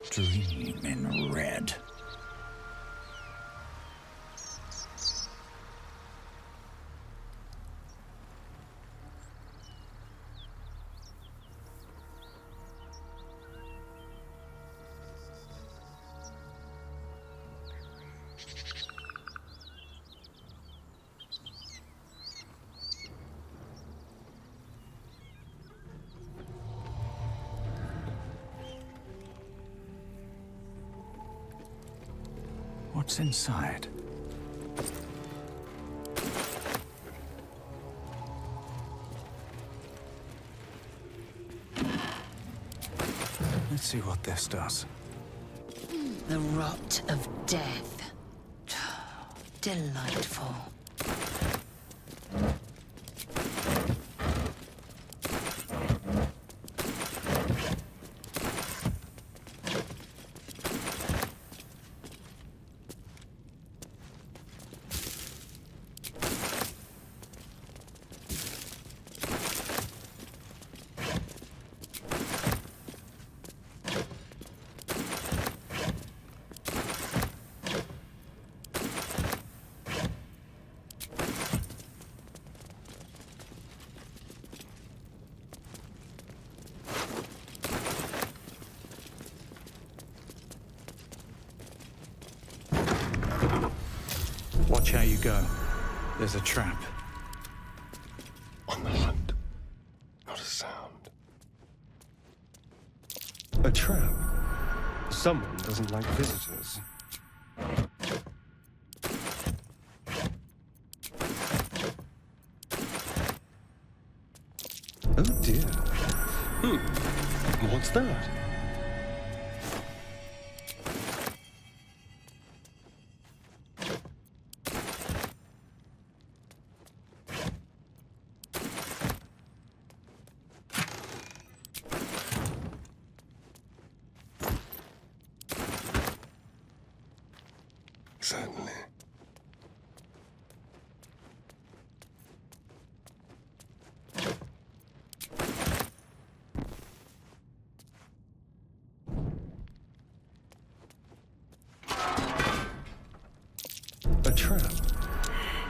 Dream in red. What's inside? Let's see what this does. The rot of death. Delightful. Watch how you go. There's a trap. On the hunt. Not a sound. A trap. Someone doesn't like visitors. Oh dear. What's that? Certainly. A trap.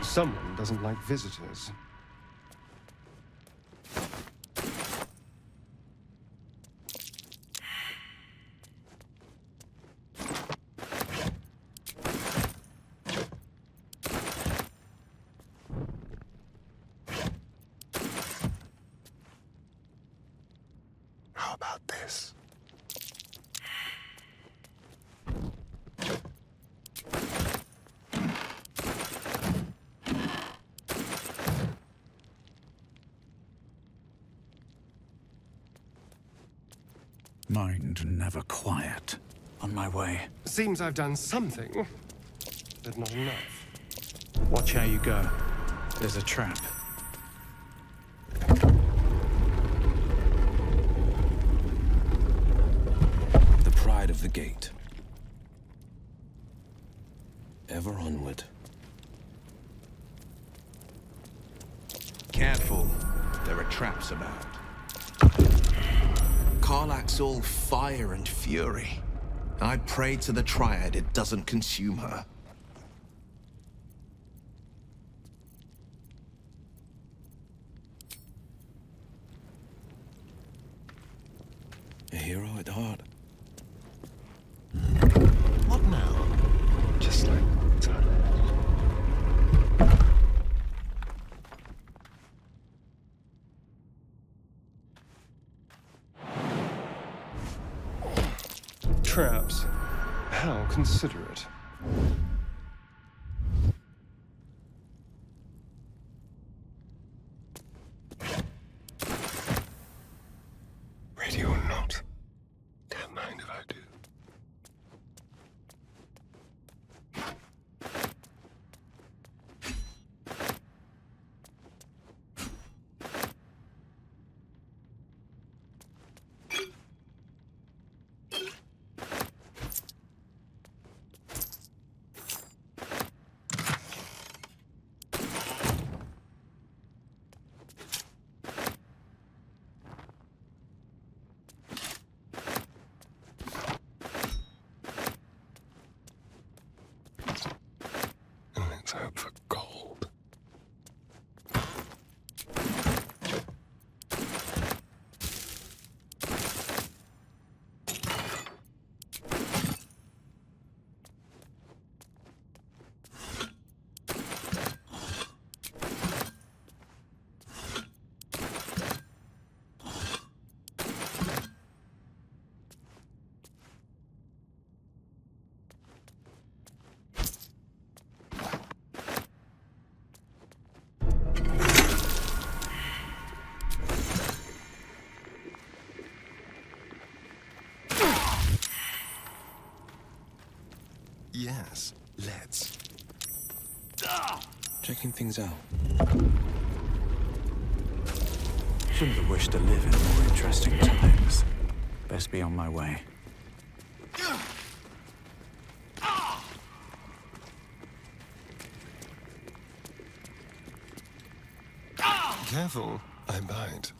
Someone doesn't like visitors. How about this? Mind never quiet. On my way. Seems I've done something, but not enough. Watch how you go. There's a trap. The pride of the gate. Ever onward. Careful, there are traps about. Karlach's all fire and fury. I pray to the Triad it doesn't consume her. A hero at heart. What now? Just like that. Traps. How considerate. Ready or not? Don't mind if I do. Yes, let's. Checking things out. Shouldn't have wished to live in more interesting times. Best be on my way. Careful, I bite.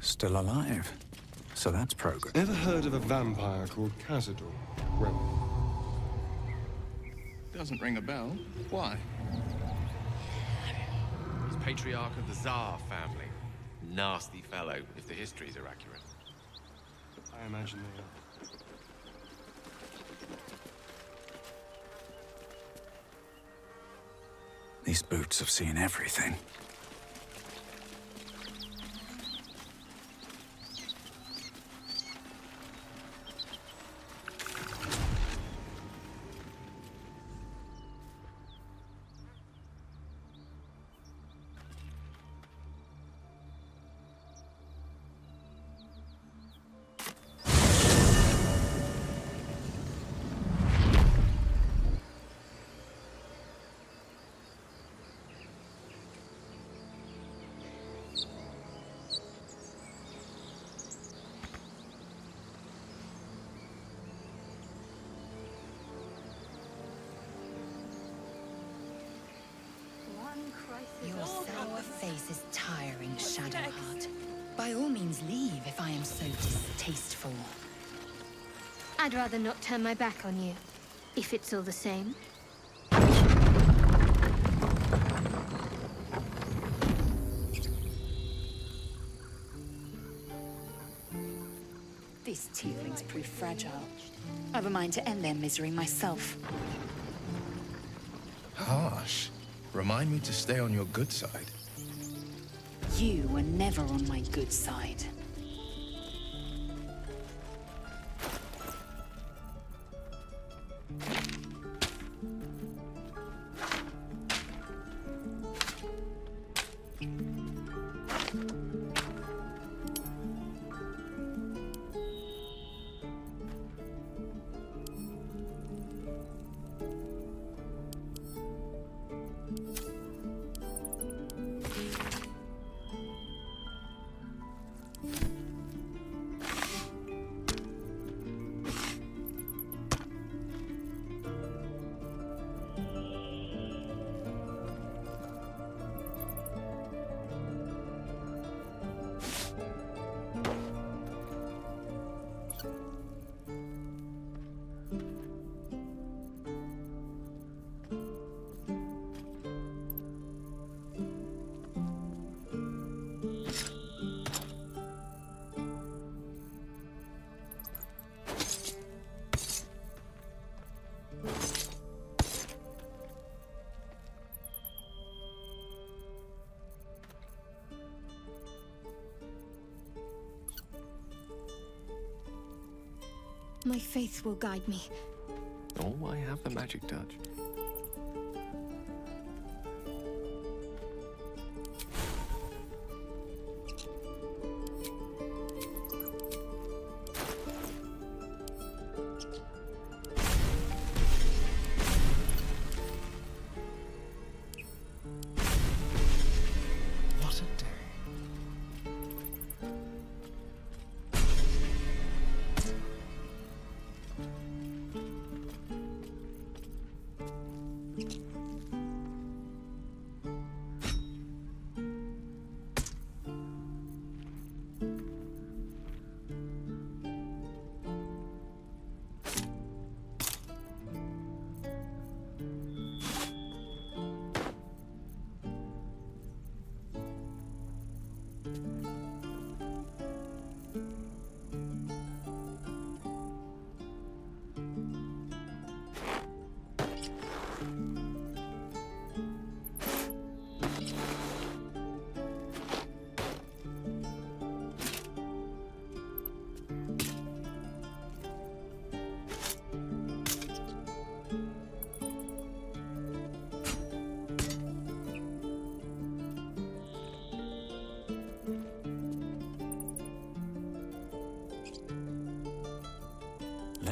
Still alive. So that's progress. Ever heard of a vampire called Cazador? Doesn't ring a bell. Why? He's patriarch of the Tsar family. Nasty fellow, if the histories are accurate. I imagine they are. These boots have seen everything. Your sour face is tiring, Shadowheart. By all means leave if I am so distasteful. I'd rather not turn my back on you, if it's all the same. These tieflings prove fragile. I've a mind to end their misery myself. Harsh. Remind me to stay on your good side. You were never on my good side. My faith will guide me. Oh, I have the magic touch. What a day.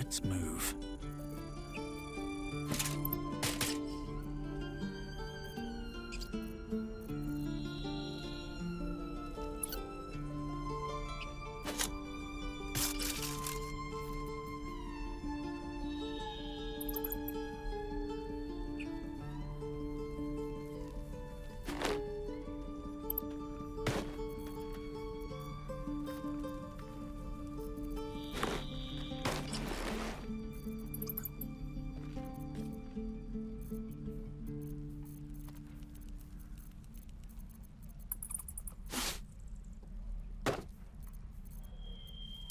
Let's move.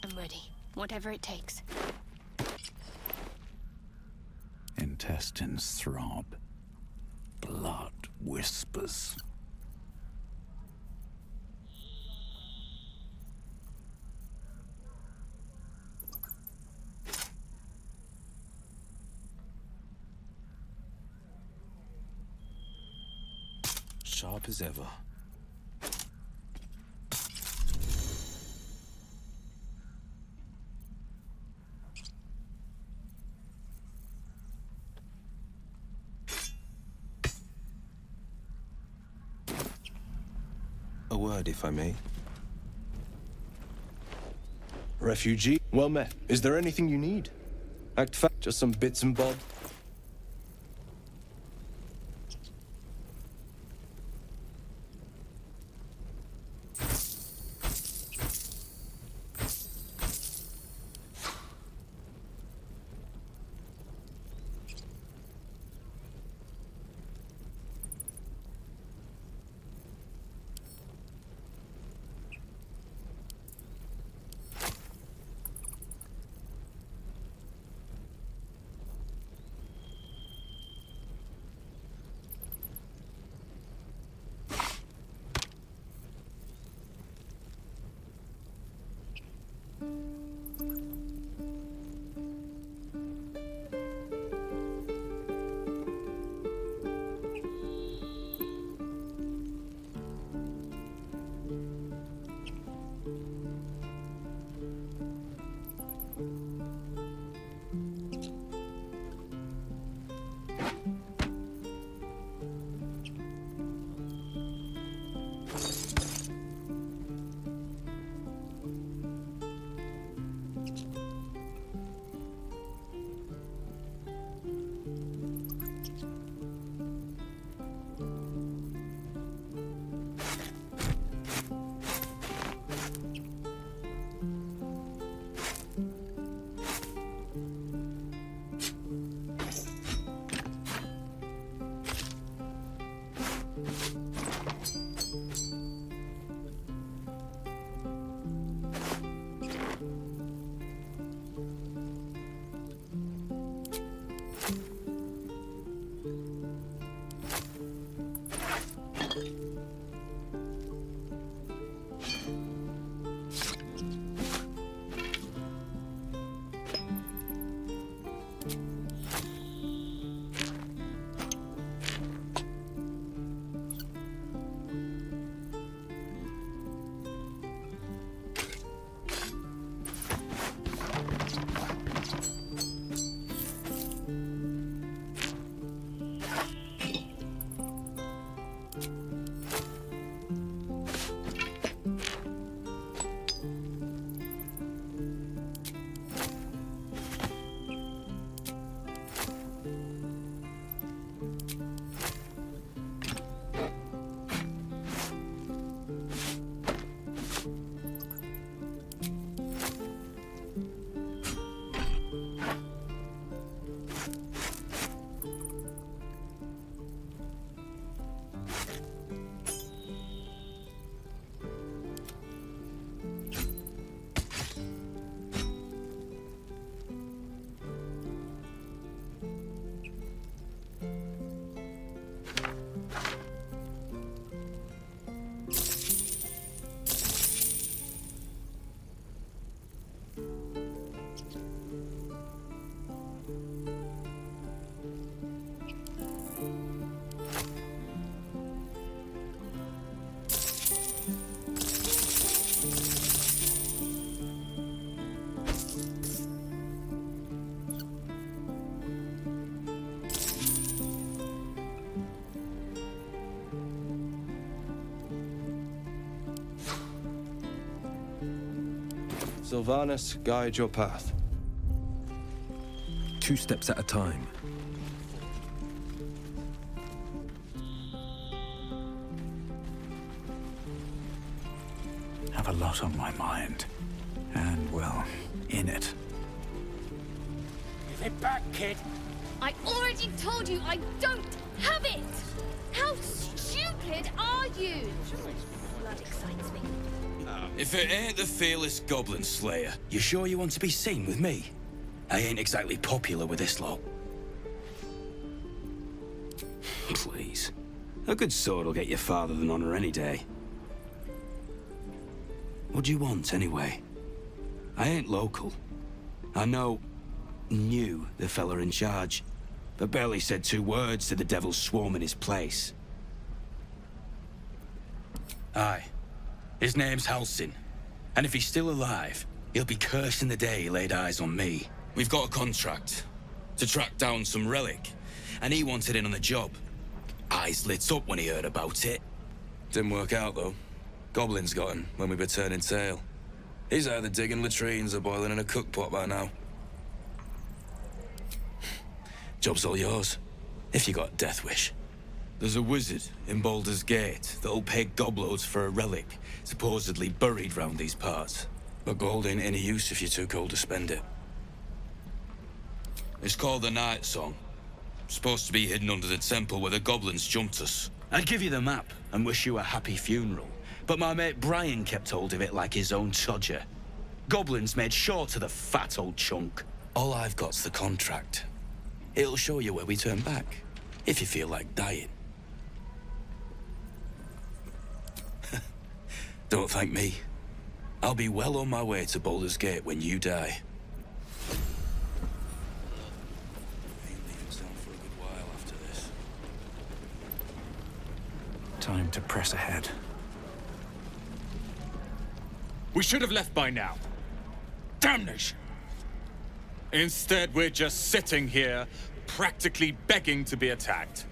I'm ready. Whatever it takes. Intestines throb. Blood whispers. Sharp as ever. A word, if I may. Refugee, well met. Is there anything you need? Act fact, just some bits and bobs. Sylvanas, guide your path. 2 steps at a time. Have a lot on my mind. And, well, in it. Give it back, kid. I already told you I don't have it! How stupid are you? Blood excites me. If it ain't the fearless goblin slayer, you sure you want to be seen with me? I ain't exactly popular with this lot. Please. A good sword will get you farther than honor any day. What do you want, anyway? I ain't local. I knew the fella in charge, but barely said 2 words to the devil's swarm in his place. Aye. His name's Halsin. And if he's still alive, he'll be cursing the day he laid eyes on me. We've got a contract to track down some relic, and he wanted in on the job. Eyes lit up when he heard about it. Didn't work out, though. Goblins got him when we were turning tail. He's either digging latrines or boiling in a cookpot by now. Job's all yours, if you got a death wish. There's a wizard in Baldurs Gate that'll pay gobloads for a relic, supposedly buried round these parts. But gold ain't any use if you're too cold to spend it. It's called the Night Song. Supposed to be hidden under the temple where the goblins jumped us. I'd give you the map and wish you a happy funeral, but my mate Brian kept hold of it like his own todger. Goblins made sure to the fat old chunk. All I've got's the contract. It'll show you where we turn back, if you feel like dying. Don't thank me. I'll be well on my way to Baldur's Gate when you die. Ain't leaving town for a good while after this. Time to press ahead. We should have left by now. Damnation! Instead, we're just sitting here, practically begging to be attacked.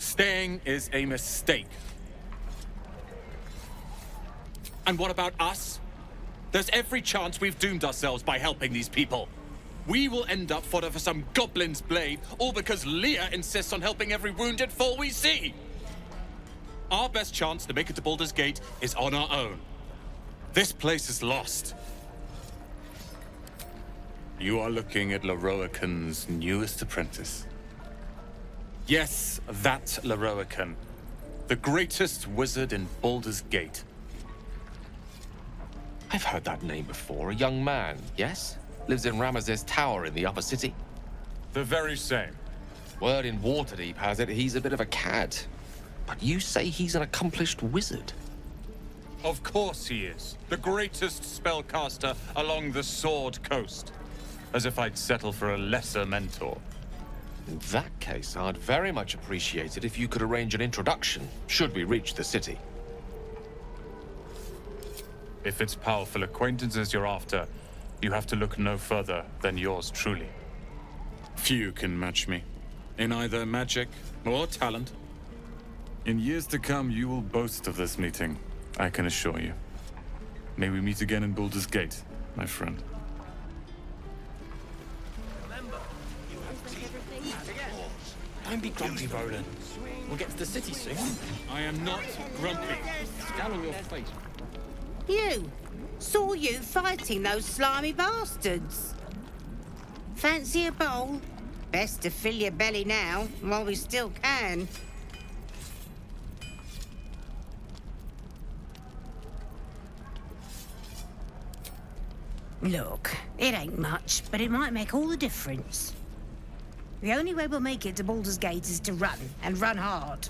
Staying is a mistake. And what about us? There's every chance we've doomed ourselves by helping these people. We will end up fodder for some goblin's blade, all because Leah insists on helping every wounded foe we see. Our best chance to make it to Baldur's Gate is on our own. This place is lost. You are looking at Leroican's newest apprentice. Yes, that Leroican. The greatest wizard in Baldur's Gate. I've heard that name before. A young man, yes? Lives in Ramaz's tower in the upper city. The very same. Word in Waterdeep has it he's a bit of a cad. But you say he's an accomplished wizard. Of course he is. The greatest spellcaster along the Sword Coast. As if I'd settle for a lesser mentor. In that case, I'd very much appreciate it if you could arrange an introduction, should we reach the city. If it's powerful acquaintances you're after, you have to look no further than yours truly. Few can match me, in either magic or talent. In years to come, you will boast of this meeting, I can assure you. May we meet again in Baldur's Gate, my friend. Don't be grumpy, Roland. We'll get to the city soon. I am not grumpy. Scowl on your face. You! Saw you fighting those slimy bastards. Fancy a bowl? Best to fill your belly now, while we still can. Look, it ain't much, but it might make all the difference. The only way we'll make it to Baldur's Gate is to run, and run hard.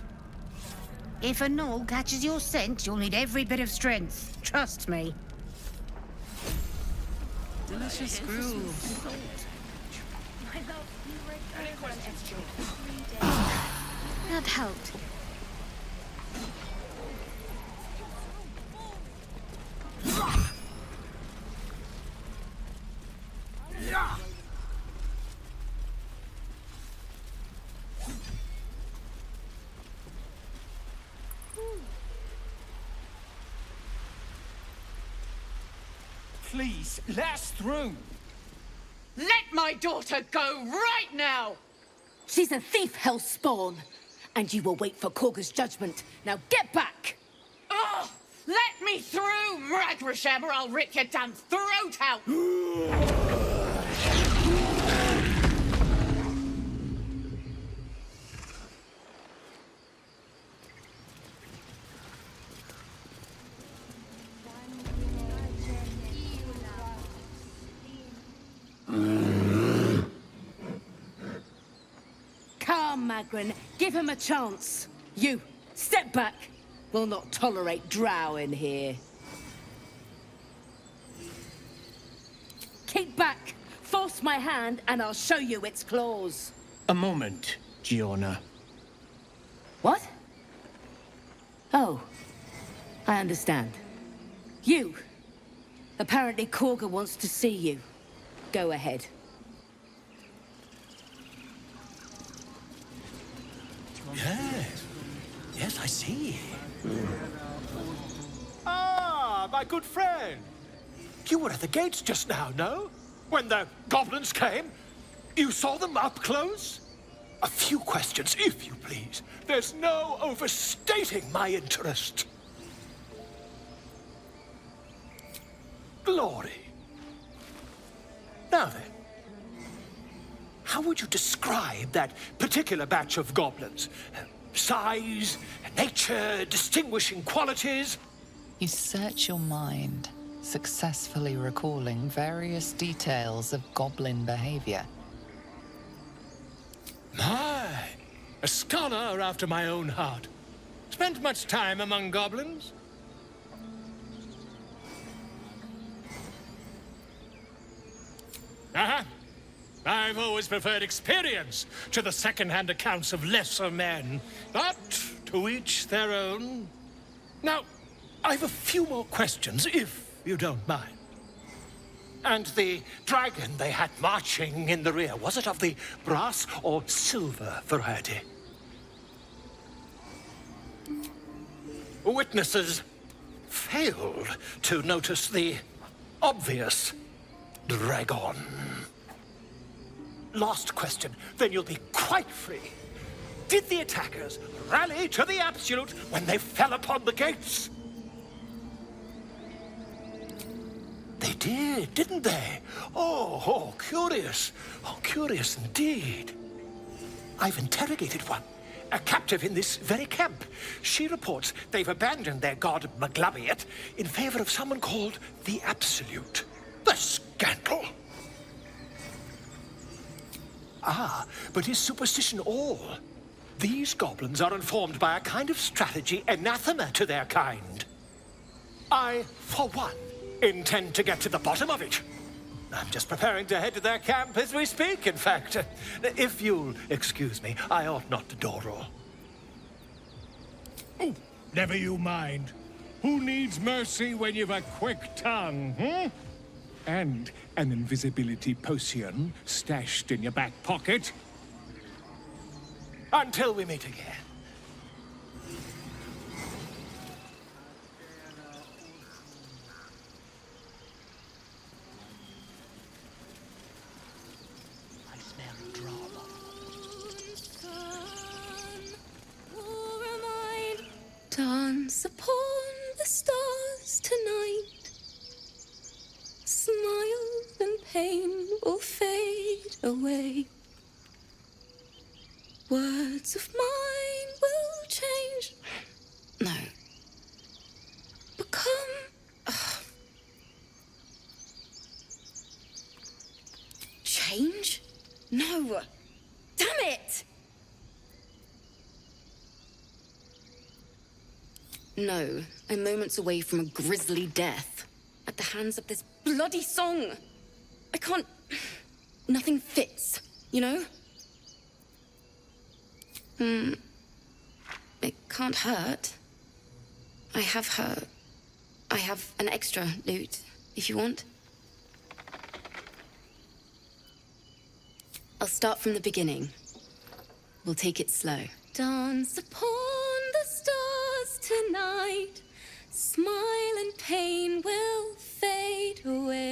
If a gnoll catches your scent, you'll need every bit of strength. Trust me. Delicious grooves. That helped. please, let us through. Let my daughter go right now! She's a thief, hellspawn. And you will wait for Korga's judgment. Now get back! Oh, let me through, Mragrasham, or I'll rip your damn throat out! Come, Magrin, give him a chance. You, step back. We'll not tolerate drow in here. Keep back. Force my hand and I'll show you its claws. A moment, Giona. What? Oh, I understand. You. Apparently Korga wants to see you. Go ahead. Yes. Yes, I see. Ah, my good friend. You were at the gates just now, no? When the goblins came? You saw them up close? A few questions, if you please. There's no overstating my interest. Glory. Now then, how would you describe that particular batch of goblins? Size, nature, distinguishing qualities? You search your mind, successfully recalling various details of goblin behavior. My, a scholar after my own heart. Spent much time among goblins? I've always preferred experience to the second-hand accounts of lesser men. But to each their own. Now, I've a few more questions, if you don't mind. And the dragon they had marching in the rear, was it of the brass or silver variety? Witnesses failed to notice the obvious dragon. Last question, then you'll be quite free. Did the attackers rally to the absolute when they fell upon the gates? They did, didn't they? Oh, curious. Oh, curious indeed. I've interrogated one, a captive in this very camp. She reports they've abandoned their god Maglabiet in favor of someone called the Absolute. The scandal! Ah, but is superstition all? These goblins are informed by a kind of strategy anathema to their kind. I, for one, intend to get to the bottom of it. I'm just preparing to head to their camp as we speak, in fact. If you'll excuse me, I ought not to dawdle. Oh, never you mind. Who needs mercy when you've a quick tongue, hmm? And an invisibility potion stashed in your back pocket. Until we meet again. I smell drama. Dance upon the stars tonight. Smile and pain will fade away. Words of mine will change. No. Become... Change? No. Damn it! No, I'm moments away from a grisly death. At the hands of this bloody song. I can't... Nothing fits, you know? It can't hurt. I have an extra loot, if you want. I'll start from the beginning. We'll take it slow. Dance upon the stars tonight. Smile and pain will fade away.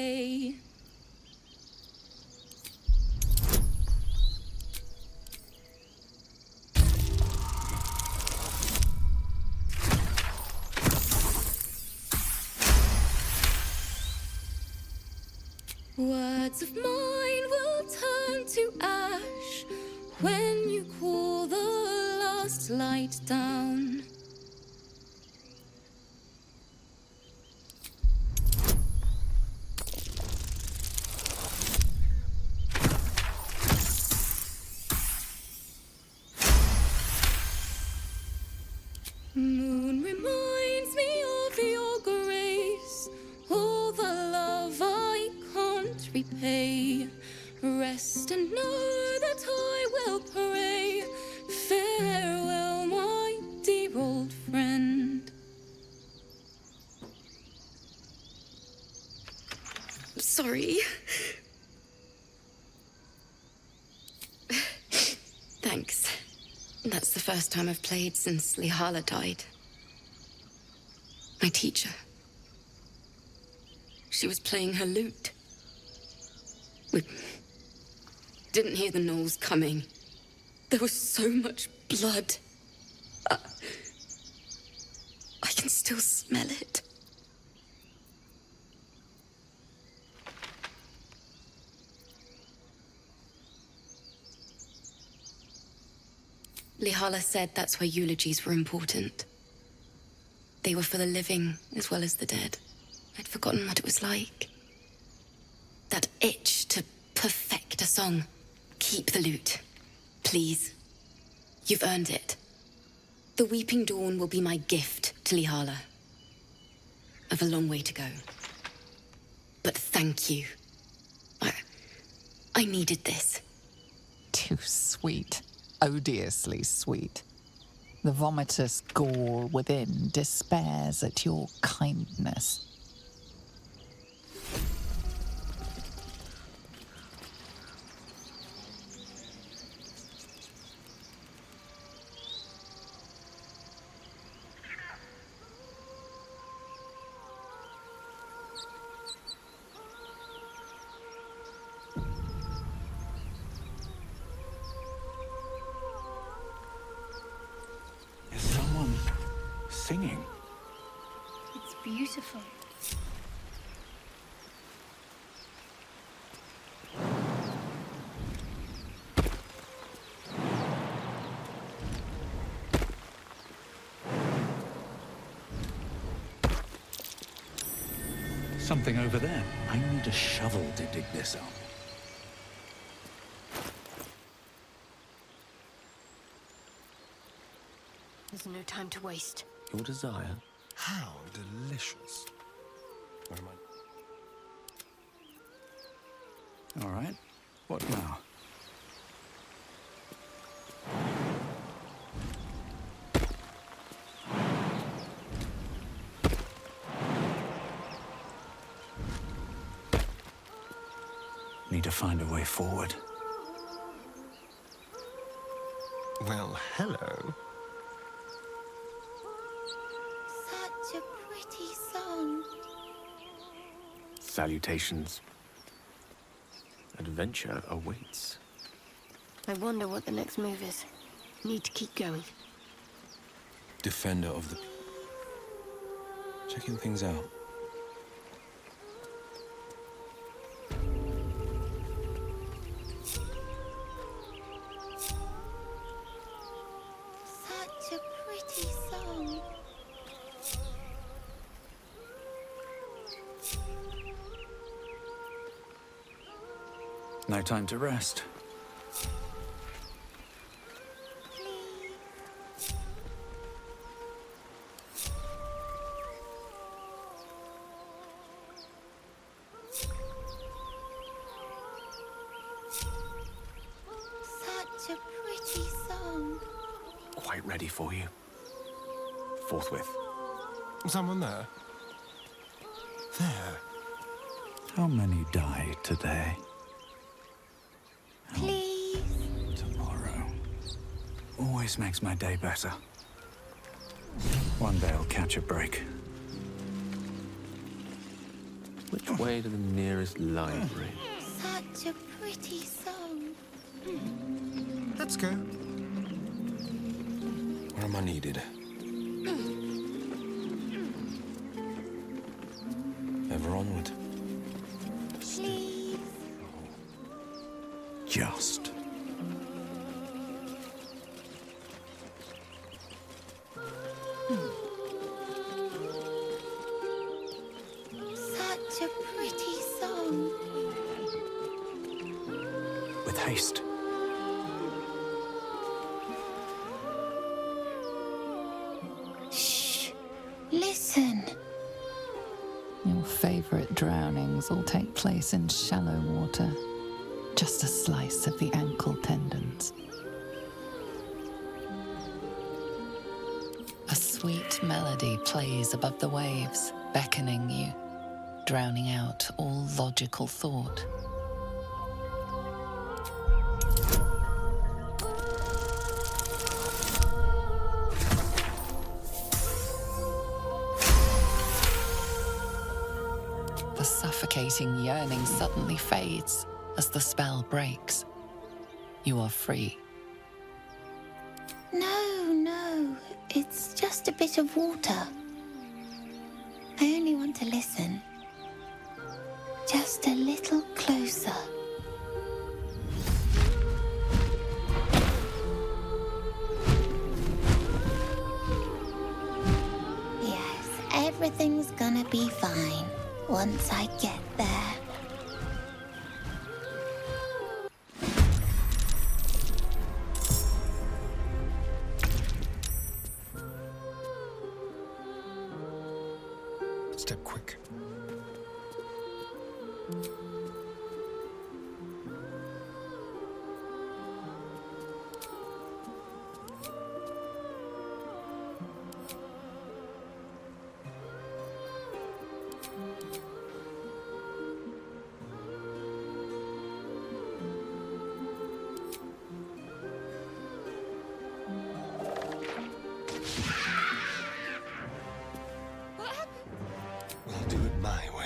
Words of mine will turn to ash when you call the last light down. Moon reminds me of your grace, all the love I can't repay. Rest and know that I will pray. Farewell, my dear old friend. Sorry. Thanks. That's the first time I've played since Lihala died. My teacher. She was playing her lute. We didn't hear the gnolls coming. There was so much blood. I can still smell it. Lihala said that's why eulogies were important. They were for the living as well as the dead. I'd forgotten what it was like. That itch to perfect a song. Keep the lute, please. You've earned it. The Weeping Dawn will be my gift to Lihala. I've a long way to go. But thank you. I needed this. Too sweet. Odiously sweet. The vomitous gall within despairs at your kindness. Singing. It's beautiful. Something over there. I need a shovel to dig this up. There's no time to waste. Your desire? How delicious. Where am I? All right. What now? Need to find a way forward. Well, hello. Such a pretty song. Salutations. Adventure awaits. I wonder what the next move is. Need to keep going. Defender of the... Checking things out. Such a pretty song. No time to rest. Such a pretty song. Quite ready for you. Forthwith. Someone there? There. How many died today? Please. Tomorrow. Always makes my day better. One day I'll catch a break. Which way to the nearest library? Such a pretty song. Let's go. Where am I needed? Ever onward. Please. just. Such a pretty song. With haste. Shh. Listen. Your favorite drownings all take place in shallow water. Just a slice of the ankle tendons. A sweet melody plays above the waves, beckoning you, drowning out all logical thought. The suffocating yearning suddenly fades as the spell breaks. You are free. No. It's just a bit of water. I only want to listen. Just a little closer. Yes, everything's gonna be fine once I get there. Step quick. We'll do it my way.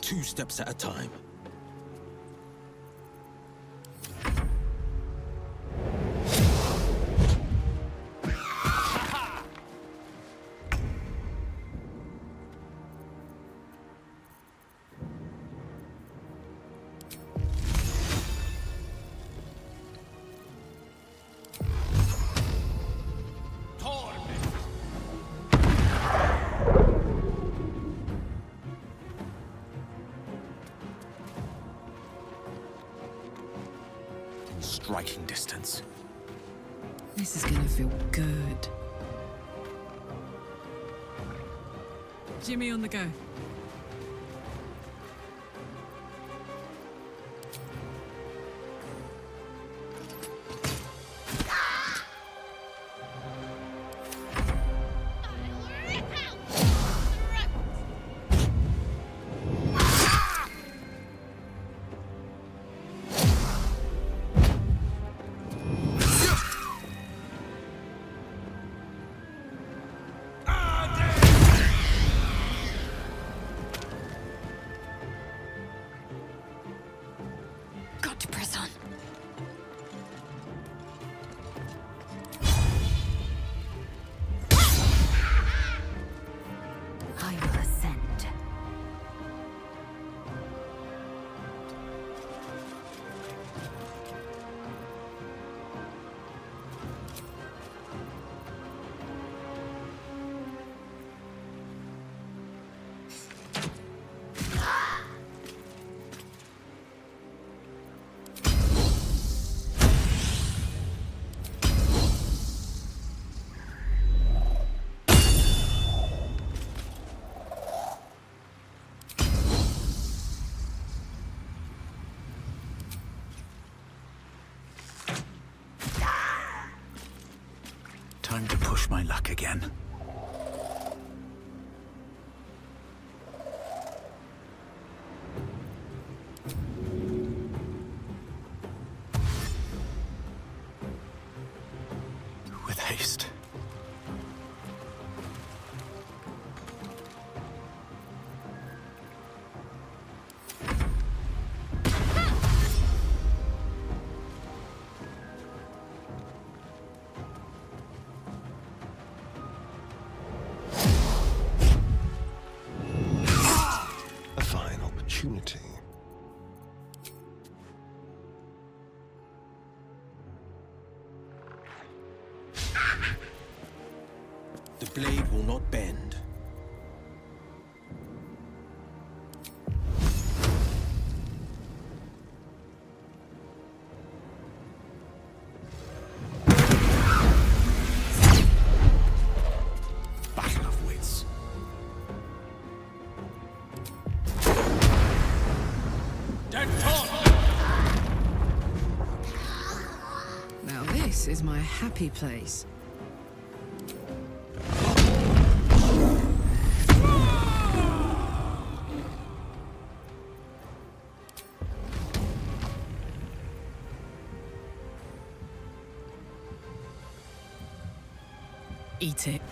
Two steps at a time. Striking distance. This is gonna feel good. Jimmy on the go. opportunity. The blade will not bend. Battle of wits. Now this is my happy place. Eat it.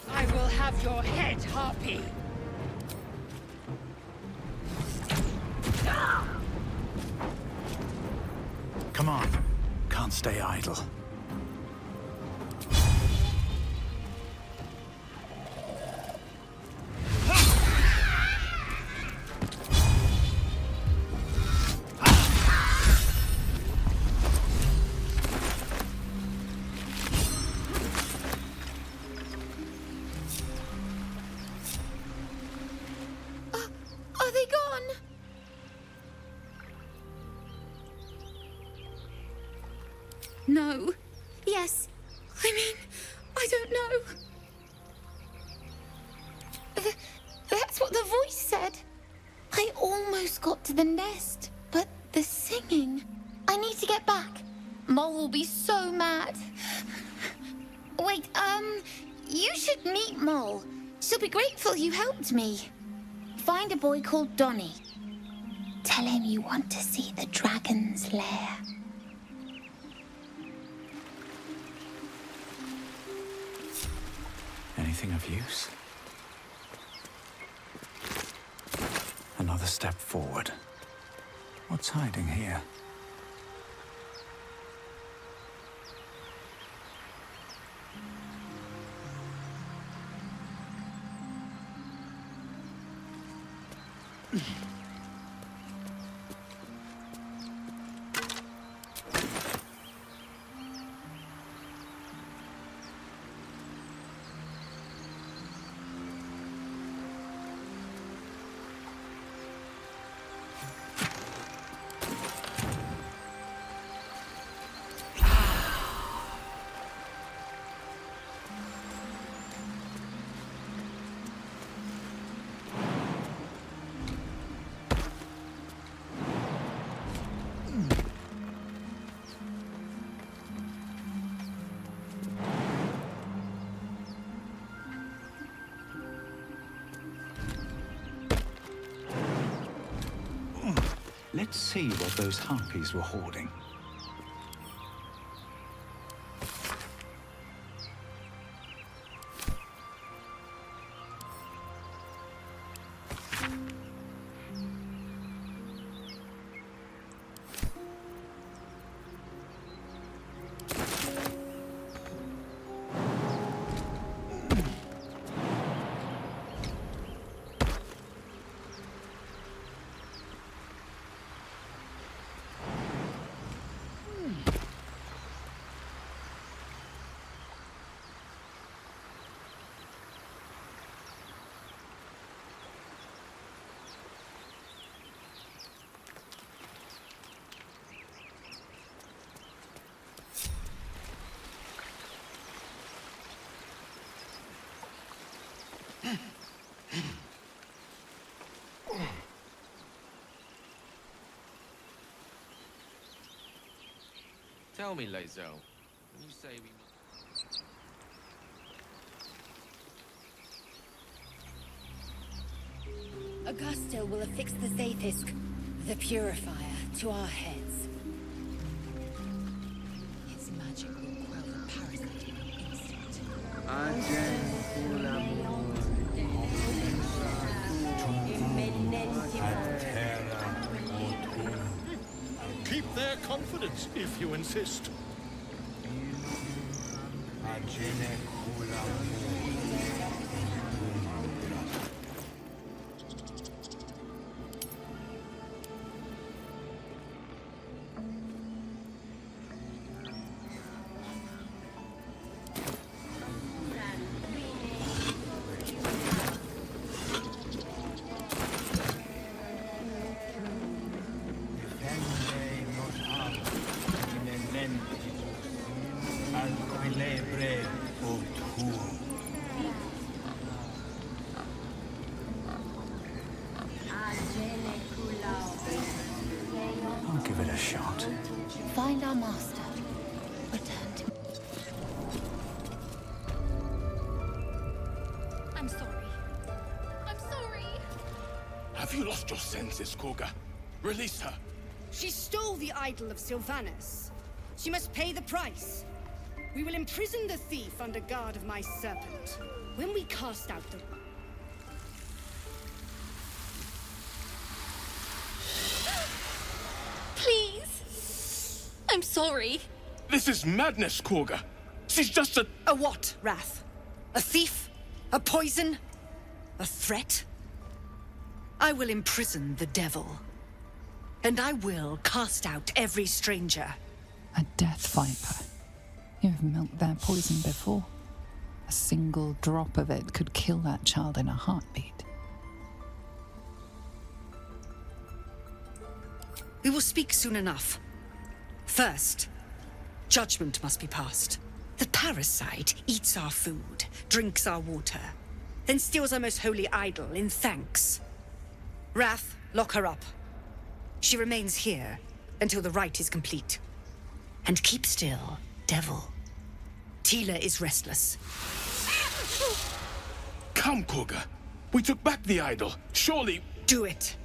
I will have your head, Harpy. Come on. Can't stay idle. Are they gone? No. Yes. I mean, I don't know. That's what the voice said. I almost got to the nest, but the singing. I need to get back. Mole will be so mad. Wait, you should meet Mole. She'll be grateful you helped me. Find a boy called Donny. Tell him you want to see the dragon's lair. Anything of use? Another step forward. What's hiding here? Let's see what those harpies were hoarding. Tell me, Lae'zel, when you say we... Augusta will affix the Zaithisk, the Purifier, to our heads. Its magic will quell the parasite in an instant. Keep their confidence if you insist. I'll give it a shot. Find our master. Return to... I'm sorry. I'm sorry. Have you lost your senses, Korga? Release her. She stole the idol of Sylvanas. She must pay the price. We will imprison the thief under guard of my serpent. When we cast out the... Please. I'm sorry. This is madness, Korga. She's just a... A what, Wrath? A thief? A poison? A threat? I will imprison the devil. And I will cast out every stranger. A death viper. You've milked their poison before. A single drop of it could kill that child in a heartbeat. We will speak soon enough. First, judgment must be passed. The parasite eats our food, drinks our water, then steals our most holy idol in thanks. Wrath, lock her up. She remains here until the rite is complete. And keep still, devil. Tila is restless. Come, Korga. We took back the idol. Surely... Do it.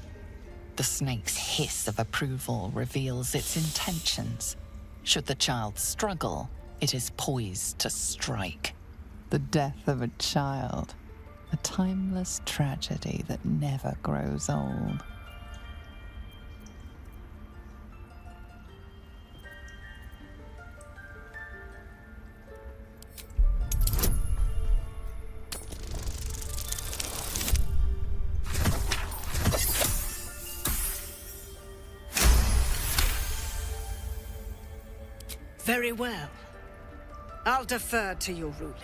The snake's hiss of approval reveals its intentions. Should the child struggle, it is poised to strike. The death of a child. A timeless tragedy that never grows old. Very well. I'll defer to your ruling.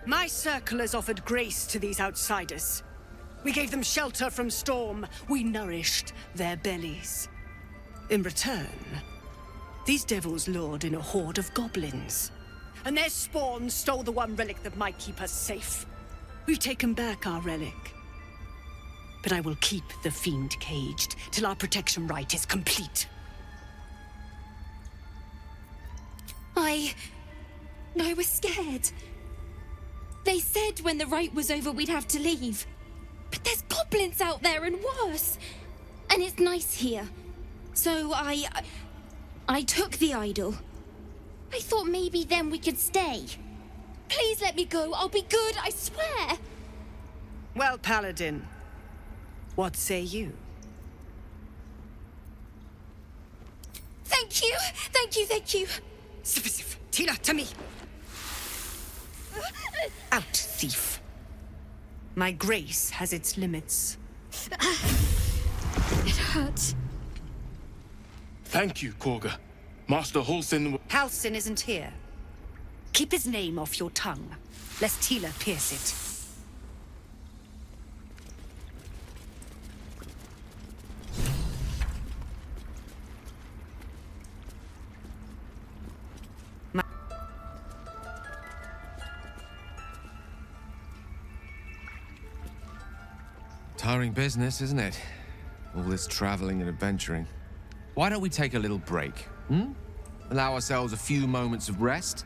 My circle has offered grace to these outsiders. We gave them shelter from storm. We nourished their bellies. In return, these devils lured in a horde of goblins. And their spawn stole the one relic that might keep us safe. We've taken back our relic. But I will keep the fiend caged till our protection rite is complete. I was scared. They said when the rite was over we'd have to leave. But there's goblins out there and worse. And it's nice here. So I took the idol. I thought maybe then we could stay. Please let me go. I'll be good, I swear. Well, Paladin, what say you? Thank you. Thank you, thank you. Sif, Tila, to me. Out, thief. My grace has its limits. It hurts. Thank you, Korga. Master Halsin... Halsin isn't here. Keep his name off your tongue, lest Tila pierce it. Tiring business, isn't it? All this traveling and adventuring. Why don't we take a little break, Allow ourselves a few moments of rest?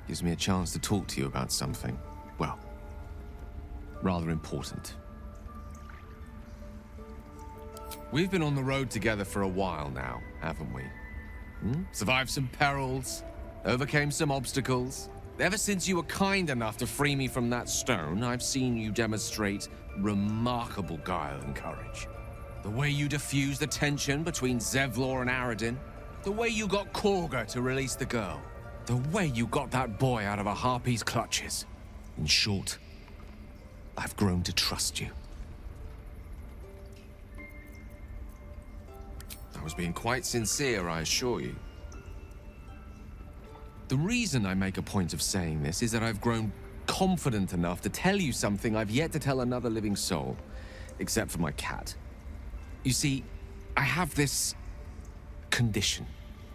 Gives me a chance to talk to you about something, well, rather important. We've been on the road together for a while now, haven't we? Survived some perils, overcame some obstacles. Ever since you were kind enough to free me from that stone, I've seen you demonstrate remarkable guile and courage. The way you diffused the tension between Zevlor and Aradin, the way you got Korga to release the girl, the way you got that boy out of a harpy's clutches. In short, I've grown to trust you. I was being quite sincere, I assure you. The reason I make a point of saying this is that I've grown confident enough to tell you something I've yet to tell another living soul, except for my cat. You see, I have this condition.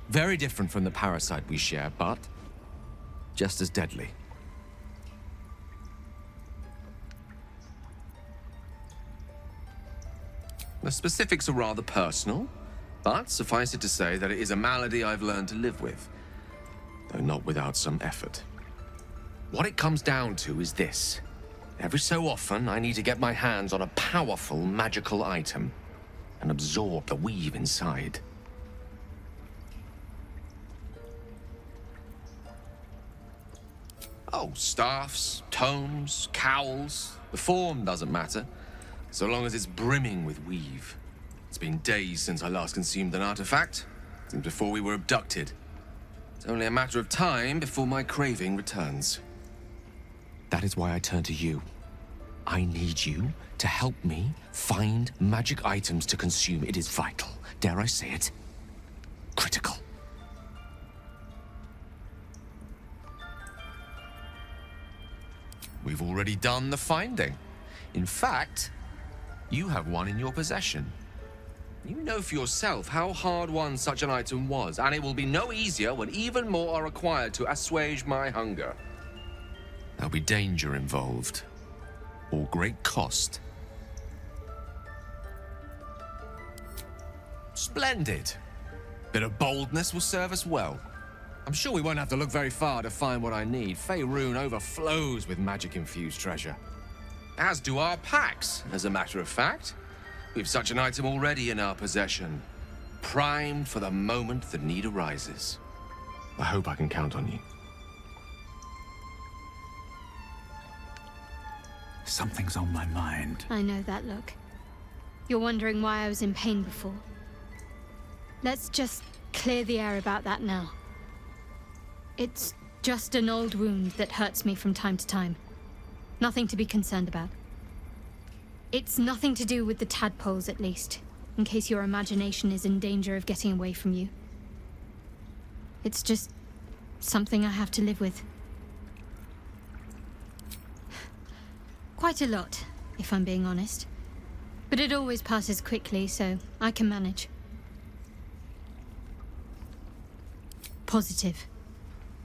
Very different from the parasite we share, but just as deadly. The specifics are rather personal, but suffice it to say that it is a malady I've learned to live with, though not without some effort. What it comes down to is this. Every so often, I need to get my hands on a powerful magical item and absorb the weave inside. Oh, staffs, tomes, cowls, the form doesn't matter, so long as it's brimming with weave. It's been days since I last consumed an artifact, since before we were abducted. It's only a matter of time before my craving returns. That is why I turn to you. I need you to help me find magic items to consume. It is vital. Dare I say it? Critical. We've already done the finding. In fact, you have one in your possession. You know for yourself how hard-won such an item was, and it will be no easier when even more are required to assuage my hunger. There'll be danger involved, or great cost. Splendid. Bit of boldness will serve us well. I'm sure we won't have to look very far to find what I need. Faerun overflows with magic-infused treasure. As do our packs, as a matter of fact. We've such an item already in our possession, primed for the moment the need arises. I hope I can count on you. Something's on my mind. I know that look. You're wondering why I was in pain before. Let's just clear the air about that now. It's just an old wound that hurts me from time to time. Nothing to be concerned about. It's nothing to do with the tadpoles, at least, in case your imagination is in danger of getting away from you. It's just something I have to live with. Quite a lot, if I'm being honest. But it always passes quickly, so I can manage. Positive.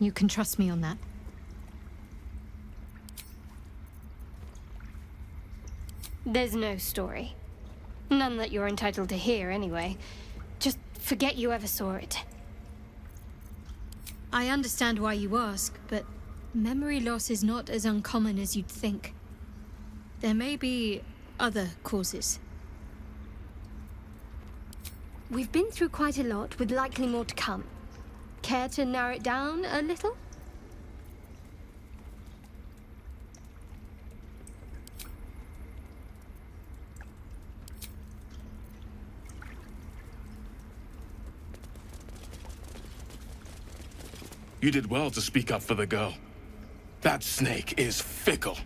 You can trust me on that. There's no story. None that you're entitled to hear, anyway. Just forget you ever saw it. I understand why you ask, but memory loss is not as uncommon as you'd think. There may be other causes. We've been through quite a lot, with likely more to come. Care to narrow it down a little? You did well to speak up for the girl. That snake is fickle.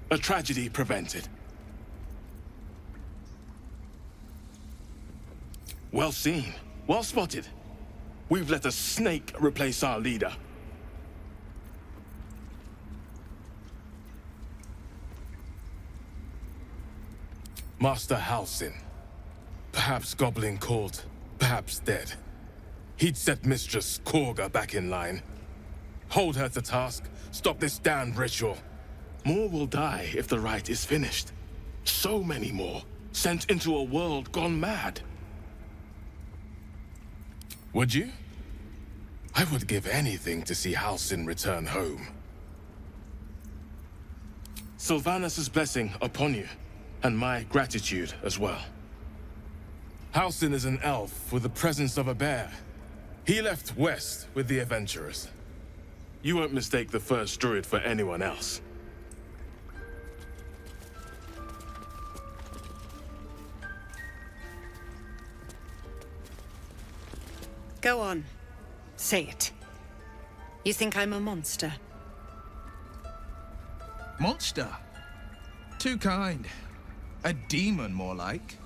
A tragedy prevented. Well seen. Well spotted. We've let a snake replace our leader. Master Halsin. Perhaps goblin called, perhaps dead. He'd set Mistress Korga back in line. Hold her to task, stop this damned ritual. More will die if the rite is finished. So many more, sent into a world gone mad. Would you? I would give anything to see Halsin return home. Sylvanus' blessing upon you, and my gratitude as well. Halsin is an elf with the presence of a bear. He left west with the adventurers. You won't mistake the first druid for anyone else. Go on. Say it. You think I'm a monster? Monster? Too kind. A demon, more like.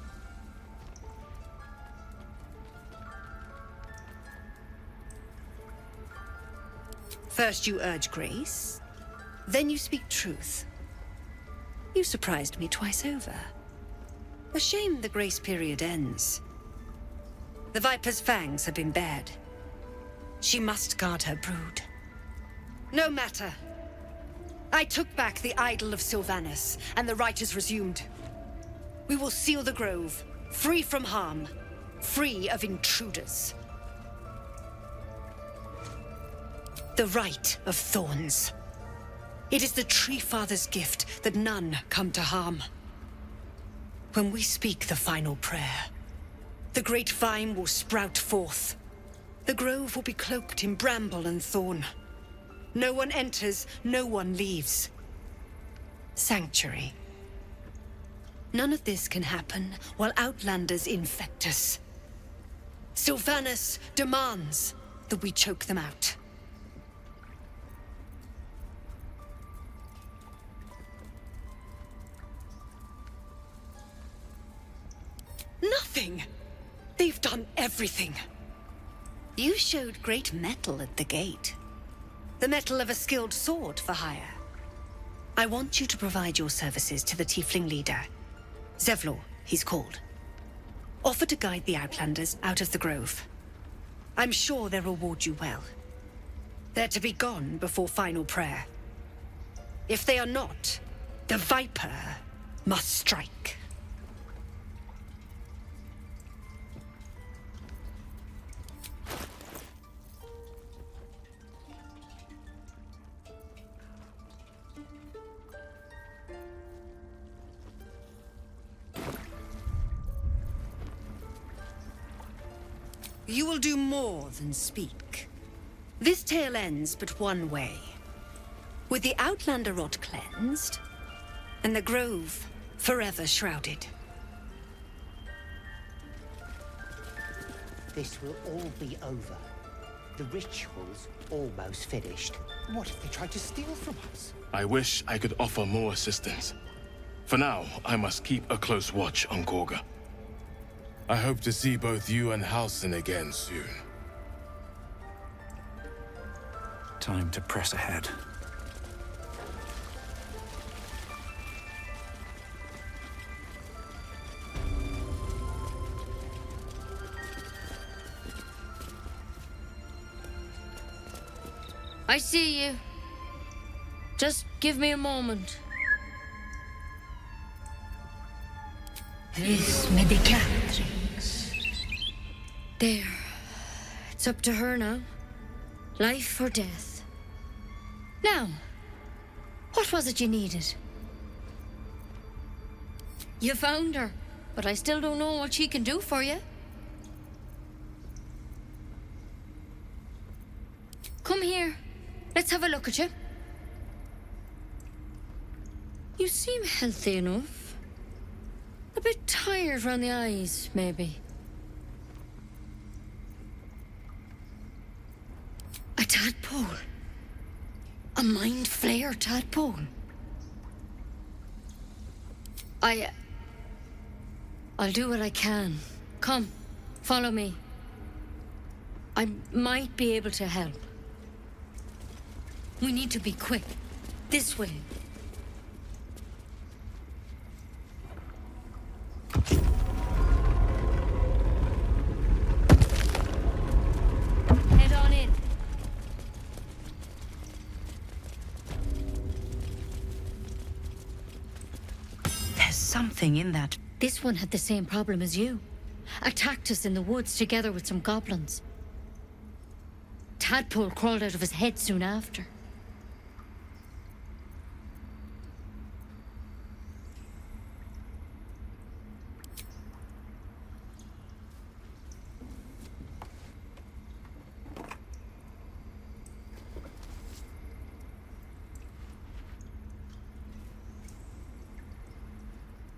First you urge grace, then you speak truth. You surprised me twice over. A shame the grace period ends. The Viper's fangs have been bared. She must guard her brood. No matter. I took back the idol of Sylvanas, and the rite is resumed. We will seal the grove, free from harm, free of intruders. The Rite of Thorns. It is the Tree Father's gift that none come to harm. When we speak the final prayer, the great vine will sprout forth. The grove will be cloaked in bramble and thorn. No one enters, no one leaves. Sanctuary. None of this can happen while Outlanders infect us. Sylvanas demands that we choke them out. Nothing! They've done everything. You showed great mettle at the gate. The mettle of a skilled sword for hire. I want you to provide your services to the tiefling leader. Zevlor, he's called. Offer to guide the Outlanders out of the grove. I'm sure they'll reward you well. They're to be gone before final prayer. If they are not, the Viper must strike. You will do more than speak. This tale ends but one way. With the Outlander rot cleansed, and the grove forever shrouded. This will all be over. The ritual's almost finished. What if they tried to steal from us? I wish I could offer more assistance. For now, I must keep a close watch on Korga. I hope to see both you and Halsin again soon. Time to press ahead. I see you. Just give me a moment. This medicatrix. There. It's up to her now. Life or death. Now, what was it you needed? You found her, but I still don't know what she can do for you. Come here. Let's have a look at you. You seem healthy enough. A bit tired round the eyes, maybe. A tadpole. A mind flayer tadpole. I'll do what I can. Come, follow me. I might be able to help. We need to be quick. This way. Head on in. There's something in that. This one had the same problem as you. Attacked us in the woods together with some goblins. Tadpole crawled out of his head soon after.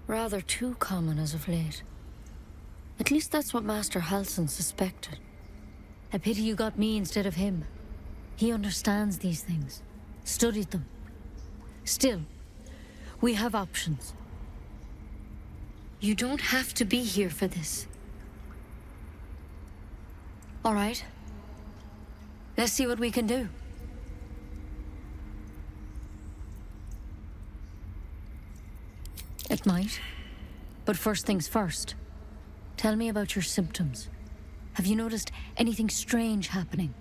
Rather too common as of late. At least that's what Master Halsin suspected. A pity you got me instead of him. He understands these things. Studied them. Still, we have options. You don't have to be here for this. All right. Let's see what we can do. It might. But first things first. Tell me about your symptoms. Have you noticed anything strange happening?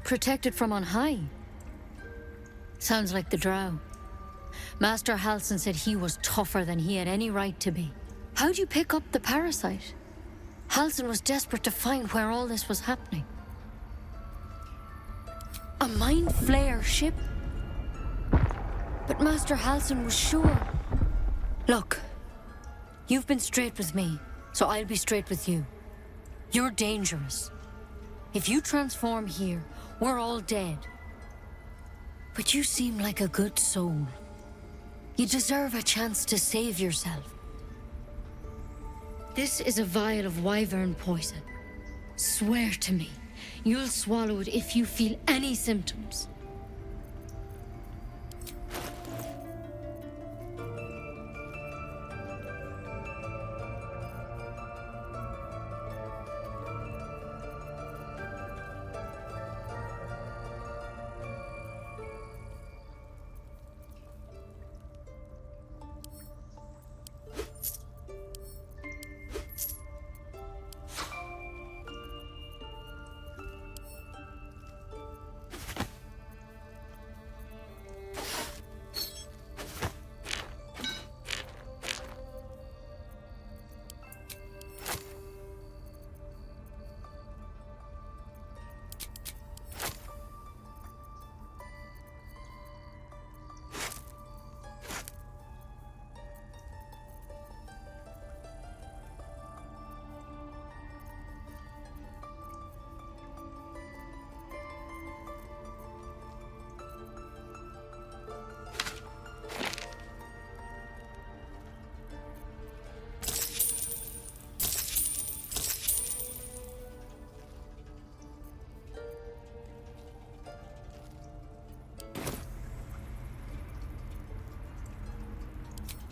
Protected from on high? Sounds like the Drow. Master Halsin said he was tougher than he had any right to be. How'd you pick up the parasite? Halsin was desperate to find where all this was happening. A mind flare ship? But Master Halsin was sure. Look, you've been straight with me, so I'll be straight with you. You're dangerous. If you transform here, we're all dead. But you seem like a good soul. You deserve a chance to save yourself. This is a vial of wyvern poison. Swear to me, you'll swallow it if you feel any symptoms.